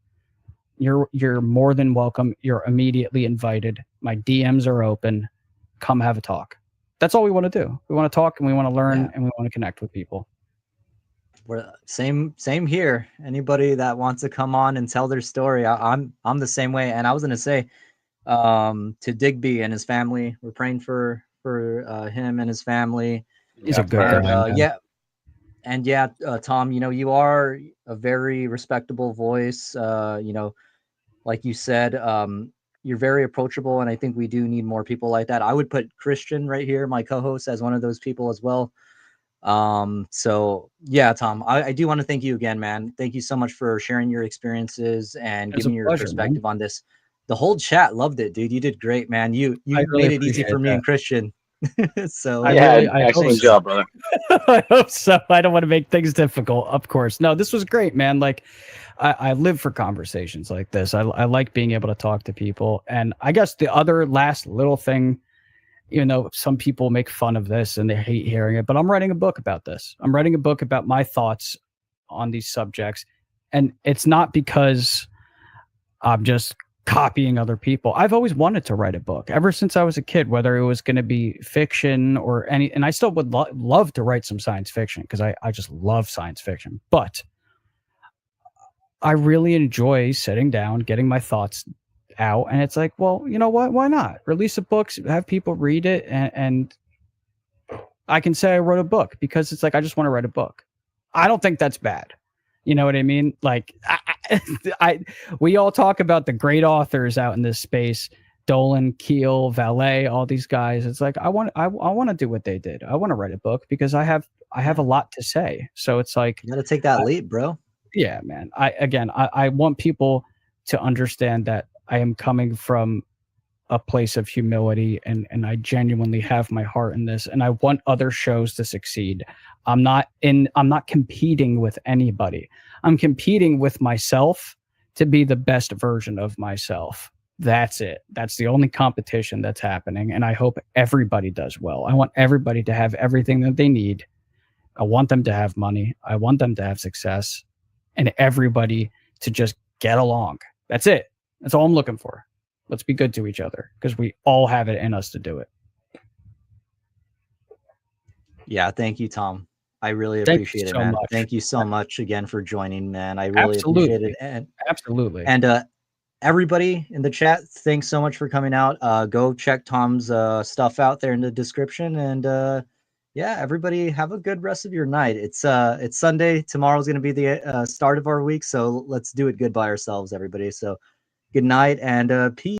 you're more than welcome. You're immediately invited. My DMs are open. Come have a talk. That's all we want to do. We want to talk and we want to learn and we want to connect with people. We're same here. Anybody that wants to come on and tell their story, I'm the same way. And I was gonna say, to Digby and his family, we're praying for him and his family. He's a good guy. Tom, you are a very respectable voice. Like you said, you're very approachable, and I think we do need more people like that. I would put Christian right here, my co-host, as one of those people as well. So yeah, Tom, I do want to thank you again, man. Thank you so much for sharing your experices and giving your perspective on this. The whole chat loved it, dude. You did great, man. You really made it easy for me and Christian. So excellent job, brother. I hope so. I don't want to make things difficult, of course. No, this was great, man. Like I live for conversations like this. I like being able to talk to people. And I guess the other last little thing, some people make fun of this and they hate hearing it, but I'm writing a book about this. I'm writing a book about my thoughts on these subjects. And it's not because I'm just copying other people. I've always wanted to write a book ever since I was a kid, whether it was going to be fiction or and I still would love to write some science fiction because I just love science fiction. But I really enjoy sitting down, getting my thoughts out. And it's like, well, you know what? Why not release a book, have people read it, and I can say I wrote a book because it's like, I just want to write a book. I don't think that's bad. You know what I mean? Like we all talk about the great authors out in this space, Nolan, Keel, Valet, all these guys. It's like, I want to do what they did. I want to write a book because I have a lot to say. So it's like, you got to take that leap, bro. Yeah, man. I want people to understand that I am coming from a place of humility and I genuinely have my heart in this, and I want other shows to succeed. I'm not competing with anybody. I'm competing with myself to be the best version of myself. That's it. That's the only competition that's happening. And I hope everybody does well. I want everybody to have everything that they need. I want them to have money. I want them to have success, and everybody to just get along. That's it. That's all I'm looking for. Let's be good to each other because we all have it in us to do it. Yeah. Thank you, Tom. I really appreciate it, man. Thank you so much again for joining, man. I really appreciate it. And absolutely. And everybody in the chat, thanks so much for coming out. Go check Tom's stuff out there in the description. And yeah, everybody have a good rest of your night. It's Sunday. Tomorrow's going to be the start of our week. So let's do it good by ourselves, everybody. So good night and peace.